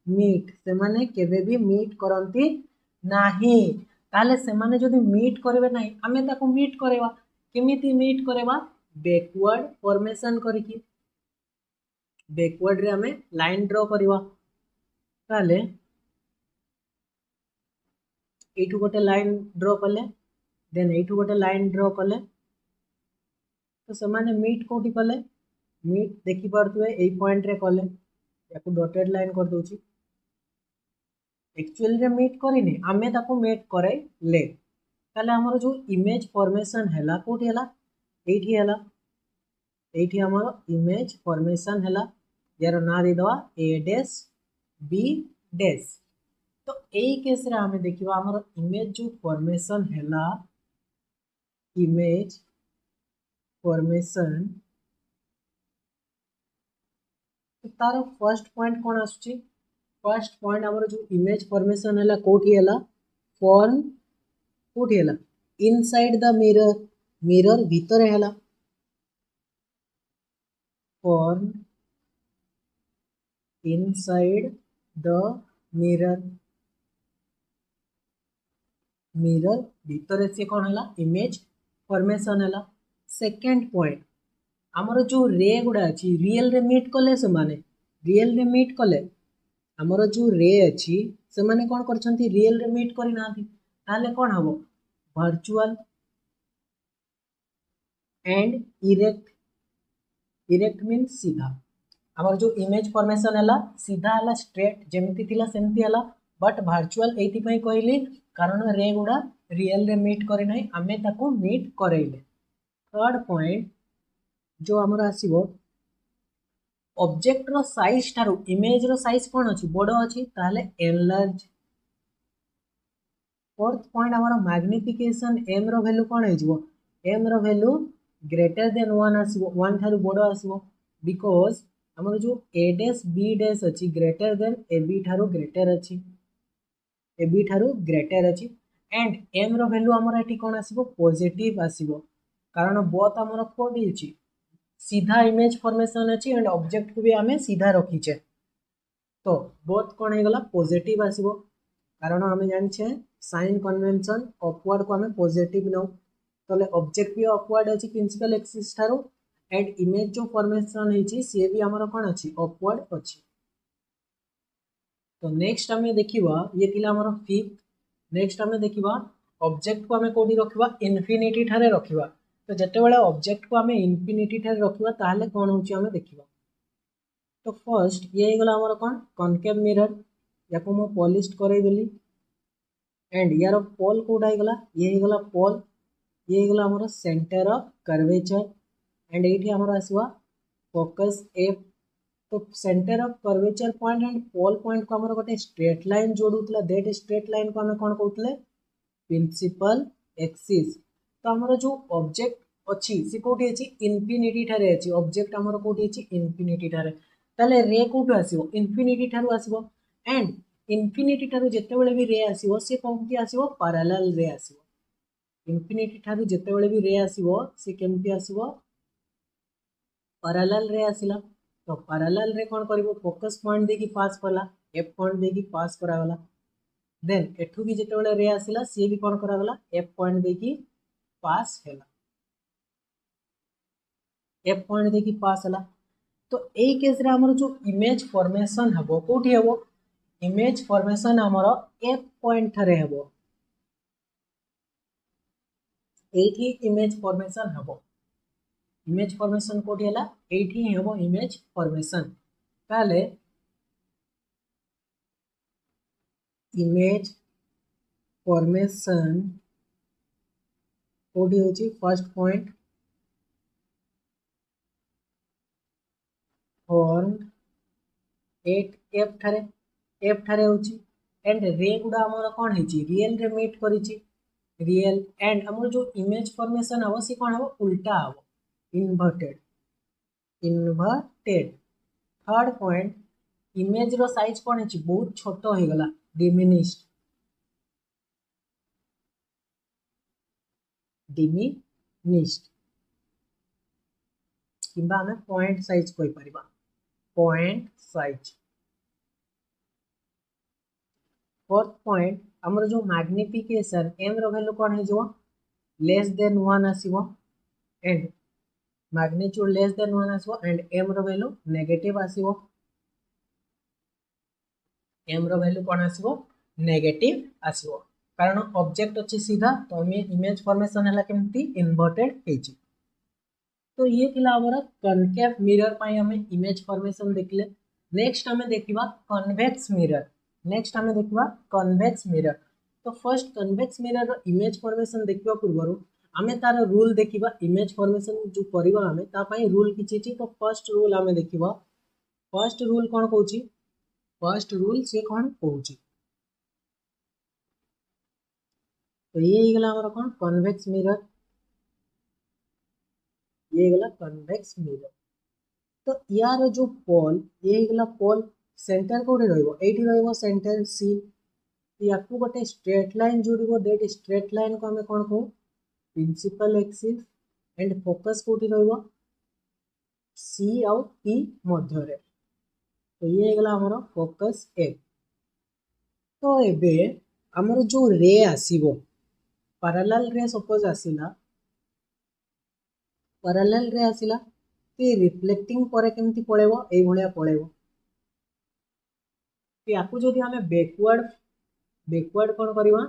मीट से माने केबे भी मीट करंती नाही ताले से माने जदि मीट करबे नाही हमें ताको मीट करेबा केमिति मीट करेबा बैकवर्ड फॉर्मेशन करिकी बैकवर्ड रे हमें लाइन ड्रॉ करबा ताले एठु गोटे लाइन ड्रॉ कले देन एठु गोटे लाइन ड्रॉ कले तो से माने मीट कोठी कले मीट देखि परतुए ए पॉइंट रे कले याकू डॉटेड लाइन कर दोची एक्चुअली रे मीट करिनी आमे ताको मीट करे ले ताले हमर जो इमेज फॉर्मेशन हैला कोठी हैला एठी हमर इमेज फॉर्मेशन हैला यार ना दे दवा ए डैश बी डैश तो एई केस रे हमें देखिबा हमर इमेज जो फॉर्मेशन हैला इमेज फॉर्मेशन तो तार फर्स्ट पॉइंट कोन आछी फर्स्ट पॉइंट हमर जो इमेज फॉर्मेशन हैला कोठी हैला फॉर्म कोठी हैला इनसाइड द मिरर भीतर हैला फॉर्म इनसाइड द मिरर भीतर से कोन हैला इमेज फॉर्मेशन हैला सेकंड पॉइंट हमर जो रे गुडा अछि रियल रे मीट कले से माने रियल रे मीट कले हमर जो रे अछि से माने कोन करछंती रियल रे मीट करि नाथि ताले कोन हबो वर्चुअल एंड इरेक्ट मीन सीधा हमर जो इमेज फॉर्मेशन हैला सीधा हैला स्ट्रेट जेमिति थिला सेमति हैला बट वर्चुअल एथि पई कहली कारण रे गुडा रियल रे मीट करि नै हमें ताको मीट करैले थर्ड पॉइंट जो हमर आसीबो ऑब्जेक्ट रो साइज थारु इमेज रो साइज कोन अछि बडो अछि ताले एनलार्ज फोर्थ पॉइंट हमर मैग्निफिकेशन एम रो वैल्यू कोन हेजिवो एम रो वैल्यू ग्रेटर देन 1 आसीबो 1 थारु बडो आसीबो बिकॉज़ हमर जो ए डैश बी डैश अछि ग्रेटर देन ए बी थारु ग्रेटर अछि एंड एम रो वैल्यू हमर एठी कोन आसीबो पॉजिटिव आसीबो कारण बोथ हमर कोडी अछि सीधा इमेज फॉर्मेशन अछि एंड ऑब्जेक्ट को भी हमें सीधा रखीचे तो बोथ कोन हे गला पॉजिटिव आसीबो कारण हमें जानि छे साइन कन्वेंशन अपवर्ड को हमें पॉजिटिव नो तले ऑब्जेक्ट भी अपवर्ड अछि प्रिंसिपल एक्सिस थारो एंड इमेज जो फॉर्मेशन हेछि से भी हमर कोन अछि अपवर्ड अछि तो नेक्स्ट हमें देखिबा ये थिला हमर फिफ्थ नेक्स्ट हमें देखिबा ऑब्जेक्ट को हमें कोडी रखिबा इन्फिनिटी थारे रखिबा तो जते बेले ऑब्जेक्ट को हमें इन्फिनिटी थारे रखिबा ताहले कोन होछि हमें देखिबा तो फर्स्ट ये गला हमर कोन कॉनकेव मिरर या को मो पॉलिश करे देली एंड यार पोल कोडा गला ये गला पोल ये गला हमर सेंटर ऑफ कर्वेचर एंड एठी हमर आसीबा फोकस एफ तो centre of curvature point and pole point को हमर गोटे स्ट्रेट लाइन जोडुतला दैट स्ट्रेट लाइन को हम कोन कहउतले प्रिंसिपल एक्सिस तो हमर जो ऑब्जेक्ट अछि से कोठी अछि इन्फिनिटी थारे अछि ऑब्जेक्ट हमर कोठी अछि इन्फिनिटी थारे ताले रे कोठु आसीबो इन्फिनिटी थारु आसीबो एंड इन्फिनिटी थारु जेते बेले भी रे आसीबो से कोनती आसीबो पैरेलल रे आसीबो इन्फिनिटी थारु जेते बेले भी रे आसीबो से केमती आसीबो पैरेलल रे आसीला तो पैरेलल रे कोन करिवो फोकस पॉइंट देकी पास कला एफ पॉइंट देकी पास करागला देन एठू भी जेते बेले रे आसीला सी भी कोन करागला एफ पॉइंट देकी पास हैला एफ पॉइंट देकी पास हैला तो एई केस रे हमर जो इमेज फॉर्मेशन हबो कोठी हबो इमेज फॉर्मेशन हमर एफ पॉइंट थारे हबो एठी इमेज फॉर्मेशन हबो इमेज फॉर्मेशन कोठी हला एठी हबो इमेज फॉर्मेशन ताले इमेज फॉर्मेशन कोठी होची first point form at F थारे होची एंड रे गुडा हमर कोन हेची रियल रे मीट करिची रियल एंड हमर जो इमेज फॉर्मेशन हबो से कोन हबो उल्टा हबो इन्वर्टेड थर्ड पॉइंट इमेज रो साइज कोन हेची बहुत छोट हो गला डिमिनिश्ड किंबा हमें पॉइंट साइज कोई परिबा पॉइंट साइज फोर्थ पॉइंट हमर जो मैग्निफिकेशन एम रो वैल्यू कोन हे जो लेस देन 1 आसीबो एंड मैग्नीट्यूड लेस देन 1 आसीबो एंड एम रो वैल्यू नेगेटिव आसीबो एम रो वैल्यू कोन आसीबो नेगेटिव आसीबो कारण ऑब्जेक्ट अछि सीधा तो इमेज फॉर्मेशन हला केमती इन्वर्टेड हेची तो ये थिला हमर कनकेव मिरर पाई हमें इमेज फॉर्मेशन देखले नेक्स्ट हमें देखिबा कन्वेक्स मिरर तो फर्स्ट कन्वेक्स मिरर रो इमेज फॉर्मेशन देखिबा पूर्वरु हमें तार रूल देखिबा इमेज फॉर्मेशन जो करिबा हमें ता पाई रूल किछि छि तो फर्स्ट रूल हमें देखिबा फर्स्ट रूल कोन कहउछि फर्स्ट रूल से कोन कहउछि तो ये गला हमर कोन कन्वेक्स मिरर ये गला कन्वेक्स मिरर तो यार जो पोल ये गला पोल सेंटर कोडे रहइबो एठी रहइबो सेंटर सी याकू गोटे स्ट्रेट लाइन जोड़िबो दैट स्ट्रेट लाइन को हमें कोन कहू प्रिंसिपल एक्सिस एंड फोकस कोठी रहइबो सी आउ पी मध्य रे तो ये गला हमर फोकस ए तो एबे हमर जो रे आसीबो पैरेलल रे सपोज आसीला पैरेलल रे आसीला ते रिफ्लेक्टिंग परे केमती पळेबो एई भलिया पळेबो ते याकू जदि हमें बैकवर्ड कोन करबा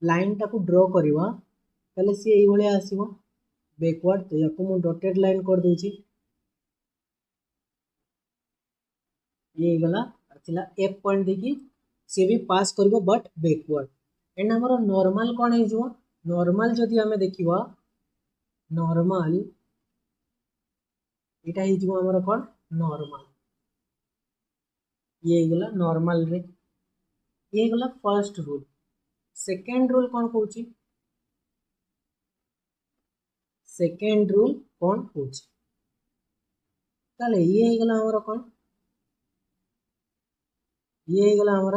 लाइन टाकू ड्रॉ करबा तले से एई भलिया आसीबो बैकवर्ड तो याकू मु डॉटेड लाइन कर दोची ये गला आछिला एफ पॉइंट देखि से भी पास करबो बट बैकवर्ड एंड हमर नॉर्मल कोन हे जो नॉर्मल जदि हमें देखिबा नॉर्मल एटा हे जो हमर कोन नॉर्मल ये गला नॉर्मल रे ये गला फर्स्ट रूल सेकंड रूल कोन कहउची सेकंड रूल कोन कहउची ताले ये गला हमर कोन ये गला हमर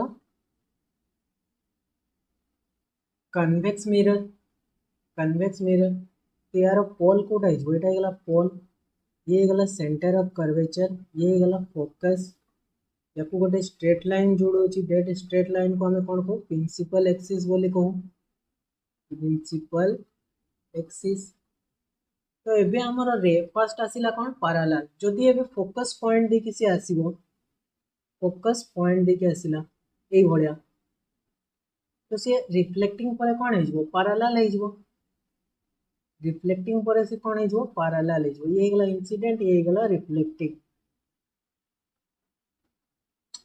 कन्वेक्स मिरर यार पोल कोटा है एटा गला पोल ये गला सेंटर ऑफ कर्वेचर ये गला फोकस याकू गोटे स्ट्रेट लाइन जोड़ोची दैट स्ट्रेट लाइन को हमें कोन कहू प्रिंसिपल एक्सिस बोली कहू प्रिंसिपल एक्सिस तो एबे हमर रे फर्स्ट आसीला कोन पैरेलल जदि एबे फोकस पॉइंट दे किसी आसीबो फोकस पॉइंट दे के आसीला एई भलिया तो से रिफ्लेक्टिंग परे कोन हे जबो पैरेलल हे जबो रिफ्लेक्टिंग परे से कोन हे जबो पैरेलल हे जबो ये गला इंसिडेंट ये गला रिफ्लेक्टिंग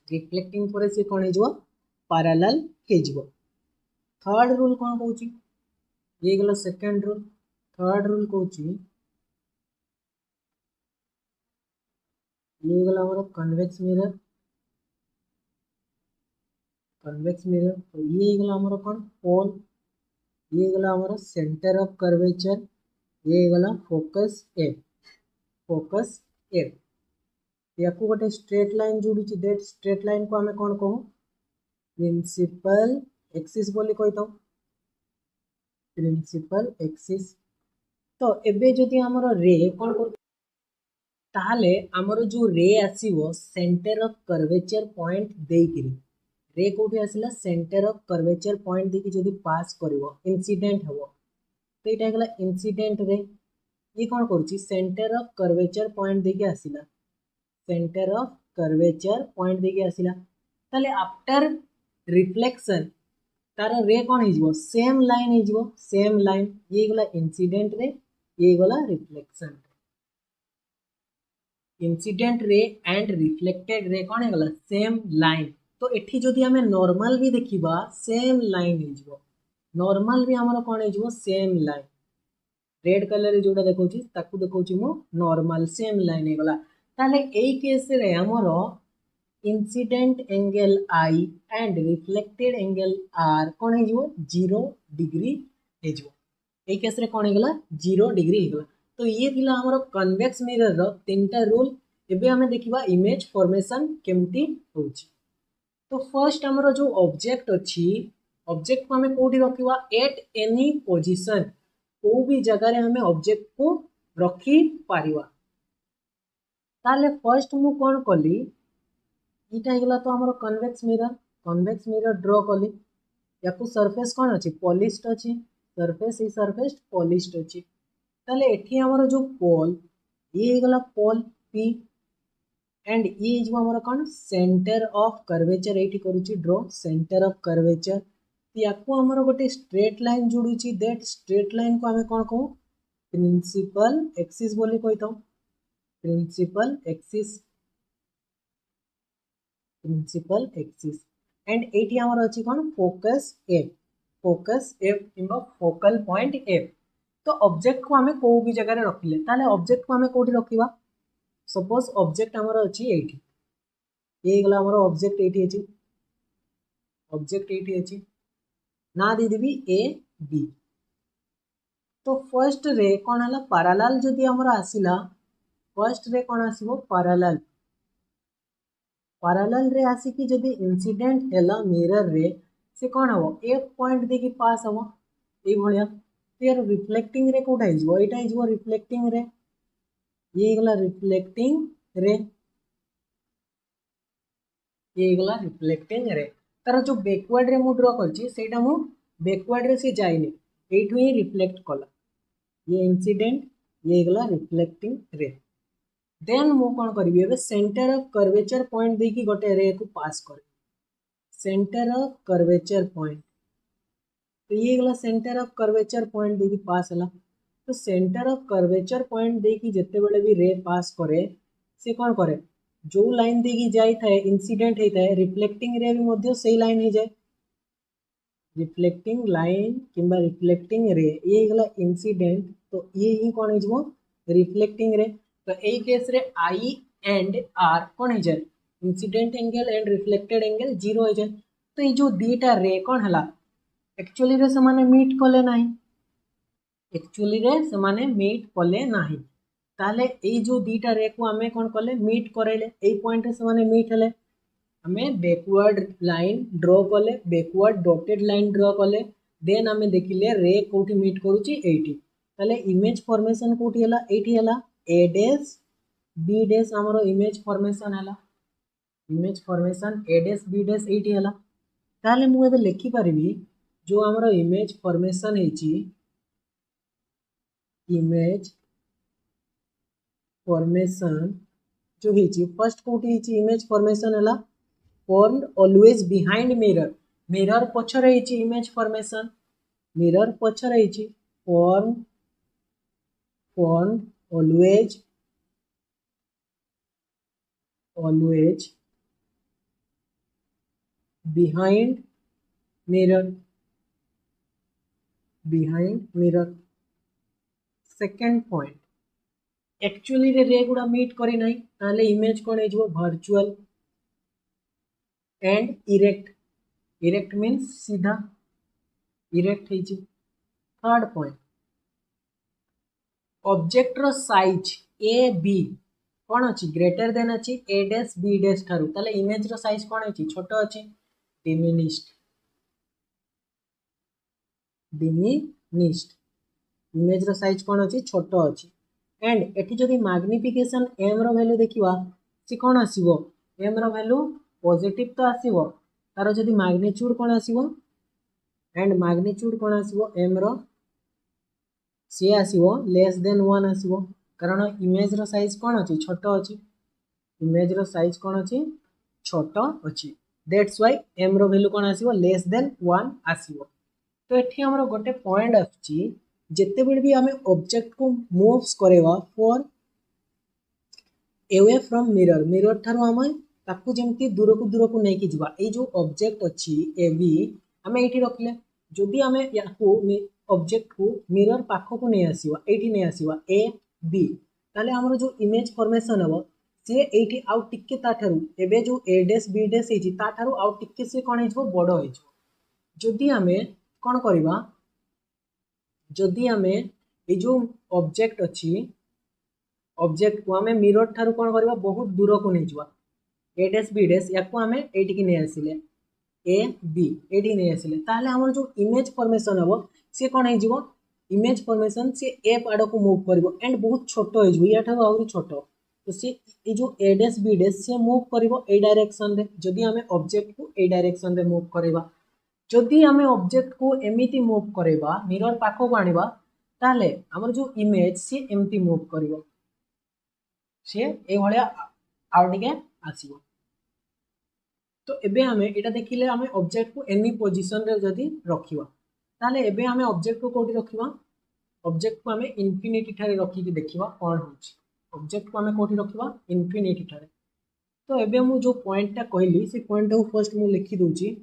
रिफ्लेक्टिंग पर से कौन हो पैरेलल हो। थर्ड रूल कौन कहूँ ये गला सेकेंड रूल। थर्ड रूल कहूँ ये गला हमारा कन्वेक्स मिरर। कन्वेक्स मिरर तो ये गला हमारा कौन पोल। ये गला हमारा सेंटर ऑफ कर्वेचर। ये गला फोकस ए। फोकस ए या गोटे स्ट्रेट लाइन जोड़ी दैट स्ट्रेट लाइन को आम कौन कहूँ प्रिंसिपल एक्सिस बोली कही था। प्रिंसिपल एक्सिस तो एबे जदि हमर रे कौन कर ताहले हमर जो रे आसीबो सेंटर ऑफ कर्वेचर पॉइंट देकिरी रे कोठी आसिला सेंटर ऑफ कर्वेचर पॉइंट देकी जदि पास करिवो इंसिडेंट हबो तो एटा गला इंसिडेंट रे। ये कौन करूची सेंटर ऑफ कर्वेचर पॉइंट देकी आसिला सेंटर ऑफ कर्वेचर पॉइंट देकी आसिला ताले आफ्टर रिफ्लेक्शन तार रे कौन हो सेम लाइन हो सेम लाइन। ये गला इंसिडेंट रे ये गला reflection. Incident ray and reflected ray कौन है सेम लाइन। तो एठी जदि हमें नॉर्मल भी देखिबा सेम लाइन हो नॉर्मल भी हमर कौन हो सेम लाइन। रेड कलर रे जोटा देखौची ताकू देखौची मो नॉर्मल सेम लाइन हेगला। ताले एई केस रे हमर incident angle i and reflected angle r कौन हो 0 डिग्री हो। एई केस रे कौन हेगला 0 डिग्री हेगला। तो ये थिला हमर कन्वेक्स मिरर रो तीनटा रूल। एबे हमें देखिबा इमेज फॉर्मेशन केमती होची। तो फर्स्ट हमर जो ऑब्जेक्ट अछि ऑब्जेक्ट को हमें कोठी रखिबा एट एनी पोजीशन को भी जगह रे हमें ऑब्जेक्ट को रखी पारिबा। ताले फर्स्ट मु कोन कली इटा हेगला तो हमर कन्वेक्स मिरर ड्रॉ कली याकू सरफेस कौन अच्छी पॉलिश्ड अच्छी सरफेस ही सरफेस पॉलिश्ड अच्छी। ताले एठी हमर जो पोल ये गला पोल पी एंड ये जो हमर कौन सेंटर ऑफ कर्वेचर एठी करूची ड्रॉ सेंटर ऑफ कर्वेचर। याकू हमर गोटे स्ट्रेट लाइन जोड़ुची दैट स्ट्रेट लाइन को हमें कौन कहूँ प्रिंसिपल एक्सिस बोली कही था। Principal axis principal axis and एटी हमर अछि कोन फोकस एफ किंबा फोकल पॉइंट एफ। तो ऑब्जेक्ट को हमें को भी जगह रे रखिले ताले ऑब्जेक्ट को हमें कोठी रखिबा सपोज ऑब्जेक्ट हमर अछि एठी ये गला हमर ऑब्जेक्ट एठी अछि ना दे देबी ए बी। तो फर्स्ट रे कोन हला पैरेलल जदि हमर आसिला फर्स्ट रे कोन आसीबो पैरेलल रे आसिकी जदि इंसिडेंट हैला मिरर रे से कौन हम एफ पॉइंट देखी पास हम ये भलिया फिर रिफ्लेक्टिंग रे कोटा हिजबो एटा हिजबो रिफ्लेक्टिंग रे। ये गला रिफ्लेक्टिंग रे ये गला रिफ्लेक्टिंग रे तार जो बैकवर्ड रे मु ड्रॉ करछि सेटा मु बैकवर्ड रे से जाइनी एठु ही रिफ्लेक्ट कला ये इंसिडेंट ये गला रिफ्लेक्टिंग रे। देन मु कौन करी एबे सेंटर ऑफ कर्वेचर पॉइंट देखी गोटे रे को पास कर सेंटर ऑफ कर्वेचर पॉइंट। तो ये गला सेंटर ऑफ कर्वेचर पॉइंट देखी पास हला। तो सेंटर ऑफ कर्वेचर पॉइंट देखी जते बेले भी रे पास करे से कौन करे जो लाइन देखी जाई थाए इंसिडेंट हेता है रिफ्लेक्टिंग रे भी मध्य सेही लाइन हे जाए रिफ्लेक्टिंग लाइन किंबा रिफ्लेक्टिंग रे ये गला इंसिडेंट। तो ये ही कौन हिजबो रिफ्लेक्टिंग रे। तो ए केस रे आई एंड आर कौन हो जाए incident angle and reflected angle 0 हो जाए। तो ये जो दीटा रे कौन हला एक्चुअली रे से माने मीट कले नाही एक्चुअली रे से माने मीट कले नाही ताले ए जो दीटा रे को हमें कौन कले मीट करेले ए पॉइंट रे से माने मीट हले हमें बैकवर्ड लाइन ड्रॉ कले बैकवर्ड डॉटेड लाइन ड्रॉ कले देन हमें देखिले रे कोठी मीट करूची एठी ताले इमेज फॉर्मेशन कोठी हला एठी हला ए डैश बी डैश हमरो इमेज फॉर्मेशन हला इमेज फॉर्मेशन ए डैश बी डैश एठी हला। ताले मु एबे लिखि परिबी जो हमरो इमेज फॉर्मेशन हेची इमेज फॉर्मेशन जो हेची फर्स्ट कोठी हेची इमेज फॉर्मेशन हला formed always behind mirror पछरे हेची इमेज फॉर्मेशन मिरर पछरे हेची formed always behind mirror second point actually रे गुड़ा मीट करी नहीं ताले इमेज कौन है जो वर्चुअल एंड इरेक्ट मीन्स सीधा इरेक्ट है थर्ड पॉइंट ऑब्जेक्ट रो साइज ए बी कौन अच्छी ग्रेटर देन अच्छी ए डैश बी डैश ठारू ताले इमेज रो साइज कौन अच्छी छोट अच्छी डिमिनिश्ड इमेज रो साइज कौन अच्छी छोट अच्छी एंड एटी जदि मैग्निफिकेशन एम रो वैल्यू देखिवा सी कौन आसीबो एम रो वैल्यू पॉजिटिव तो आसीबो तार जदि मैग्नीट्यूड कौन आसीबो एंड मैग्नीट्यूड कौन आसीबो एम रो सी आसीबो लेस देन 1 आसीबो कारण इमेज रो साइज कौन अछि छोट अछि इमेज रो साइज कौन अछि छोट अछि दैट्स व्हाई एम रो वैल्यू कौन आसीबो लेस देन 1 आसीबो तो एठी हमरो गोटे पॉइंट आछि जेते बेल भी हमें ऑब्जेक्ट को मूव्स करेवा फॉर अवे फ्रॉम मिरर थारो हमें ताकू जेमती दूर को नहीं कि जीवा ए जो ऑब्जेक्ट अछि ए बी हमें एठी रखले जदि हमें याकू ऑब्जेक्ट को मिरर पाखो को नहीं आसीवा एठी नहीं आसीवा ए बी ताले हमरो जो इमेज फॉर्मेशन हबो से एठी आउट टिके ता थारू एबे जो ए डैश बी डैश हेची ता थारू आउट टिके से कोन हेजबो बडो हेजबो जदि हमें कोन करबा जदि हमें ये जो ऑब्जेक्ट अच्छी ऑब्जेक्ट को हमें मिरर ठारू कौन करबा बहुत दूर को नहीं जावा ए डैश बी डैश या को हमें एटी की नहीं आसिले ए बी एटी नहीं आसिले ताले हमर जो इमेज फॉर्मेशन हबो से कोन हे जीवो इमेज फॉर्मेशन से एफ आड़ को मूव करबो एंड बहुत छोट हो जीवो या ठारू आउरी छोट तो से ये जो ए डैश बी डैश से मूव करबो ए डायरेक्शन रे जदि हमें ऑब्जेक्ट को ए डायरेक्शन रे मूव करबा जदि हमें ऑब्जेक्ट को एमिति मूव करबा मिरर पाखो को आनिबा ताले हमर जो इमेज से एमिति मूव करबो से ए भलिया आउ टिके आसीबो तो एबे हमें एटा देखिले हमें ऑब्जेक्ट को एनी पोजीशन रे जदि रखिबा ताले एबे हमें ऑब्जेक्ट को कोठी रखिबा ऑब्जेक्ट को हमें इंफिनिटी ठारे रखी के देखिबा कोन होची ऑब्जेक्ट को हमें कोठी रखिबा इंफिनिटी ठारे तो एबे मु जो पॉइंट ता कहली से पॉइंट को फर्स्ट मु लिखि दोची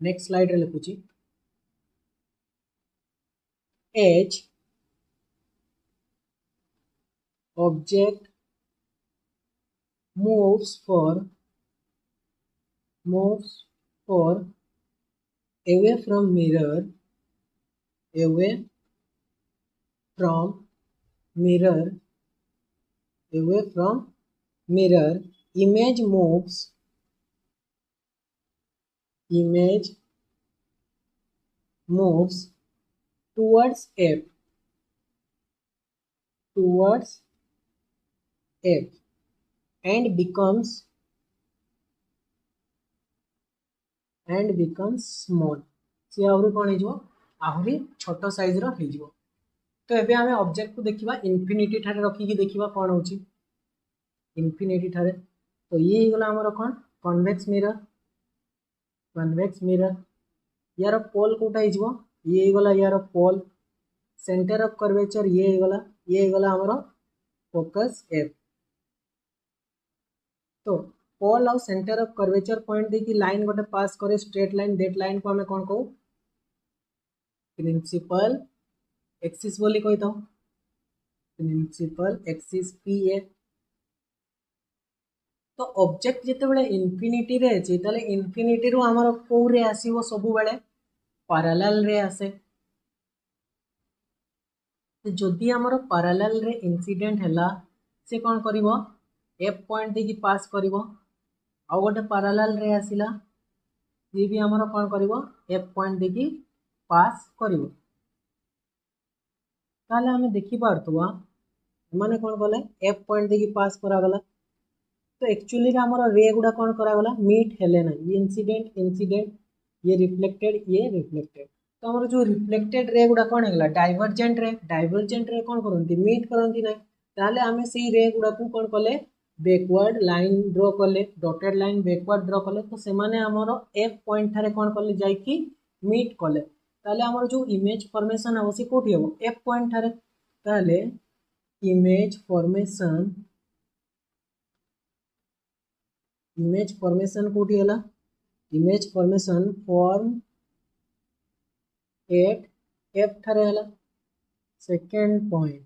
नेक्स्ट स्लाइड रे लिखुची as object moves for away from mirror away from mirror image moves towards F and becomes small से आहुरी कौन हो आहुरी छोट साइज रो हो तो एबे हमें ऑब्जेक्ट को देखिबा इंफिनिटी ठारे रखी की देखिबा कौन होची इंफिनिटी ठारे तो ये गला हमर कौन कन्वेक्स मिरर यार पोल कोटा हिजबो ये गला यार पोल सेंटर ऑफ कर्वेचर ये गला हमर फोकस एफ तो पोल और सेंटर ऑफ कर्वेचर पॉइंट देखी लाइन गोटे पास करे स्ट्रेट लाइन दैट लाइन को हमें कौन कहू प्रिंसिपल एक्सिस बोली कही तो प्रिंसिपल एक्सिस पी ए तो ऑब्जेक्ट जिते बड़े इनफिनिटी रे अछि ताले इनफिनिटी रो हमर को रे आसीबो सब बेले पैरेलल रे आसे तो जदि हमर पैरेलल रे इंसिडेंट हैला से कौन करिवो एफ पॉइंट देखि पास करिवो आ गोटे पैरेलल रे आसिला ये भी हमर कौन करिवो एफ पॉइंट देखि पास करिवो ताले हमें देखि पारतुवा माने कौन बोले एफ पॉइंट देखि पास करा गला तो एक्चुअली हमर रे गुडा कौन करा गला मीट हेले ना ये इंसिडेंट ये रिफ्लेक्टेड तो हमर जो रिफ्लेक्टेड रे गुडा कौन हेला डाइवर्जेंट रे कौन करंती मीट करंती ना ताले हमें सेही रे गुडा को कौन कले बैकवर्ड लाइन ड्रॉ कले डॉटेड लाइन बैकवर्ड ड्रॉ कले तो से माने हमर एफ पॉइंट थारे कौन कले जाई कि मीट कले ताले हमर जो इमेज फॉर्मेशन है से कोठी हो एफ पॉइंट थारे ताले इमेज फॉर्मेशन इमेज फॉर्मेशन कोठी हला image formation form at F थारे हला सेकेंड पॉइंट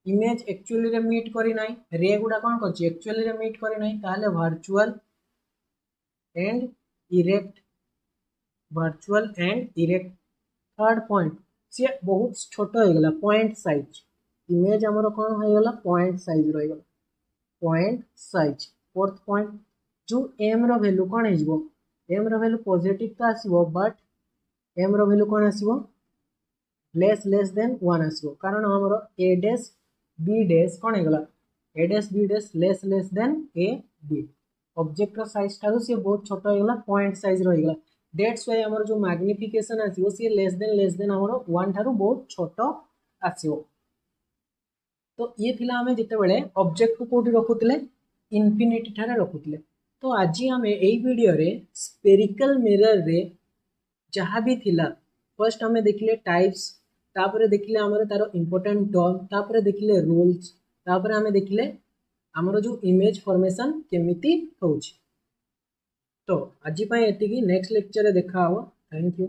इमेज एक्चुअली रे मीट करी नाही रे गुडा कोन करछि एक्चुअली रे मीट करी नाही ताले virtual and erect third point सी बहुत छोट हो गला पॉइंट साइज इमेज हमर कोन हो गला पॉइंट साइज रही गला पॉइंट साइज फोर्थ पॉइंट जो एम रो वैल्यू कोन हे जबो एम रो वैल्यू पॉजिटिव तो आसीबो बट एम रो वैल्यू कोन आसीबो लेस देन 1 आसीबो कारण हमर ए डैश बी डैश कोन हे गला A dash B dash less than A B object रो साइज थारो से बहुत छोट हो गला पॉइंट साइज रही गला दैट्स व्हाई हमर जो मैग्निफिकेशन आसीबो से लेस देन हमर 1 थारो बहुत छोट आसीबो तो ये थिला हमें जिते बेले ऑब्जेक्ट को कोठी रखुतले इन्फिनिटी थारे रखुतले तो आज आम यही वीडियो रे स्पेरिकल मिरर रे जहाँ भी थिला फर्स्ट हमें देखिले टाइप्स तापरे देखिले हमर तार इंपोर्टेंट टर्म तापरे देखिले रूल्स तापरे हमें देखिले हमर जो इमेज फॉर्मेशन केमिति होउची तो आज पई एतिकी नेक्स्ट लेक्चर रे देखा हो थैंक यू।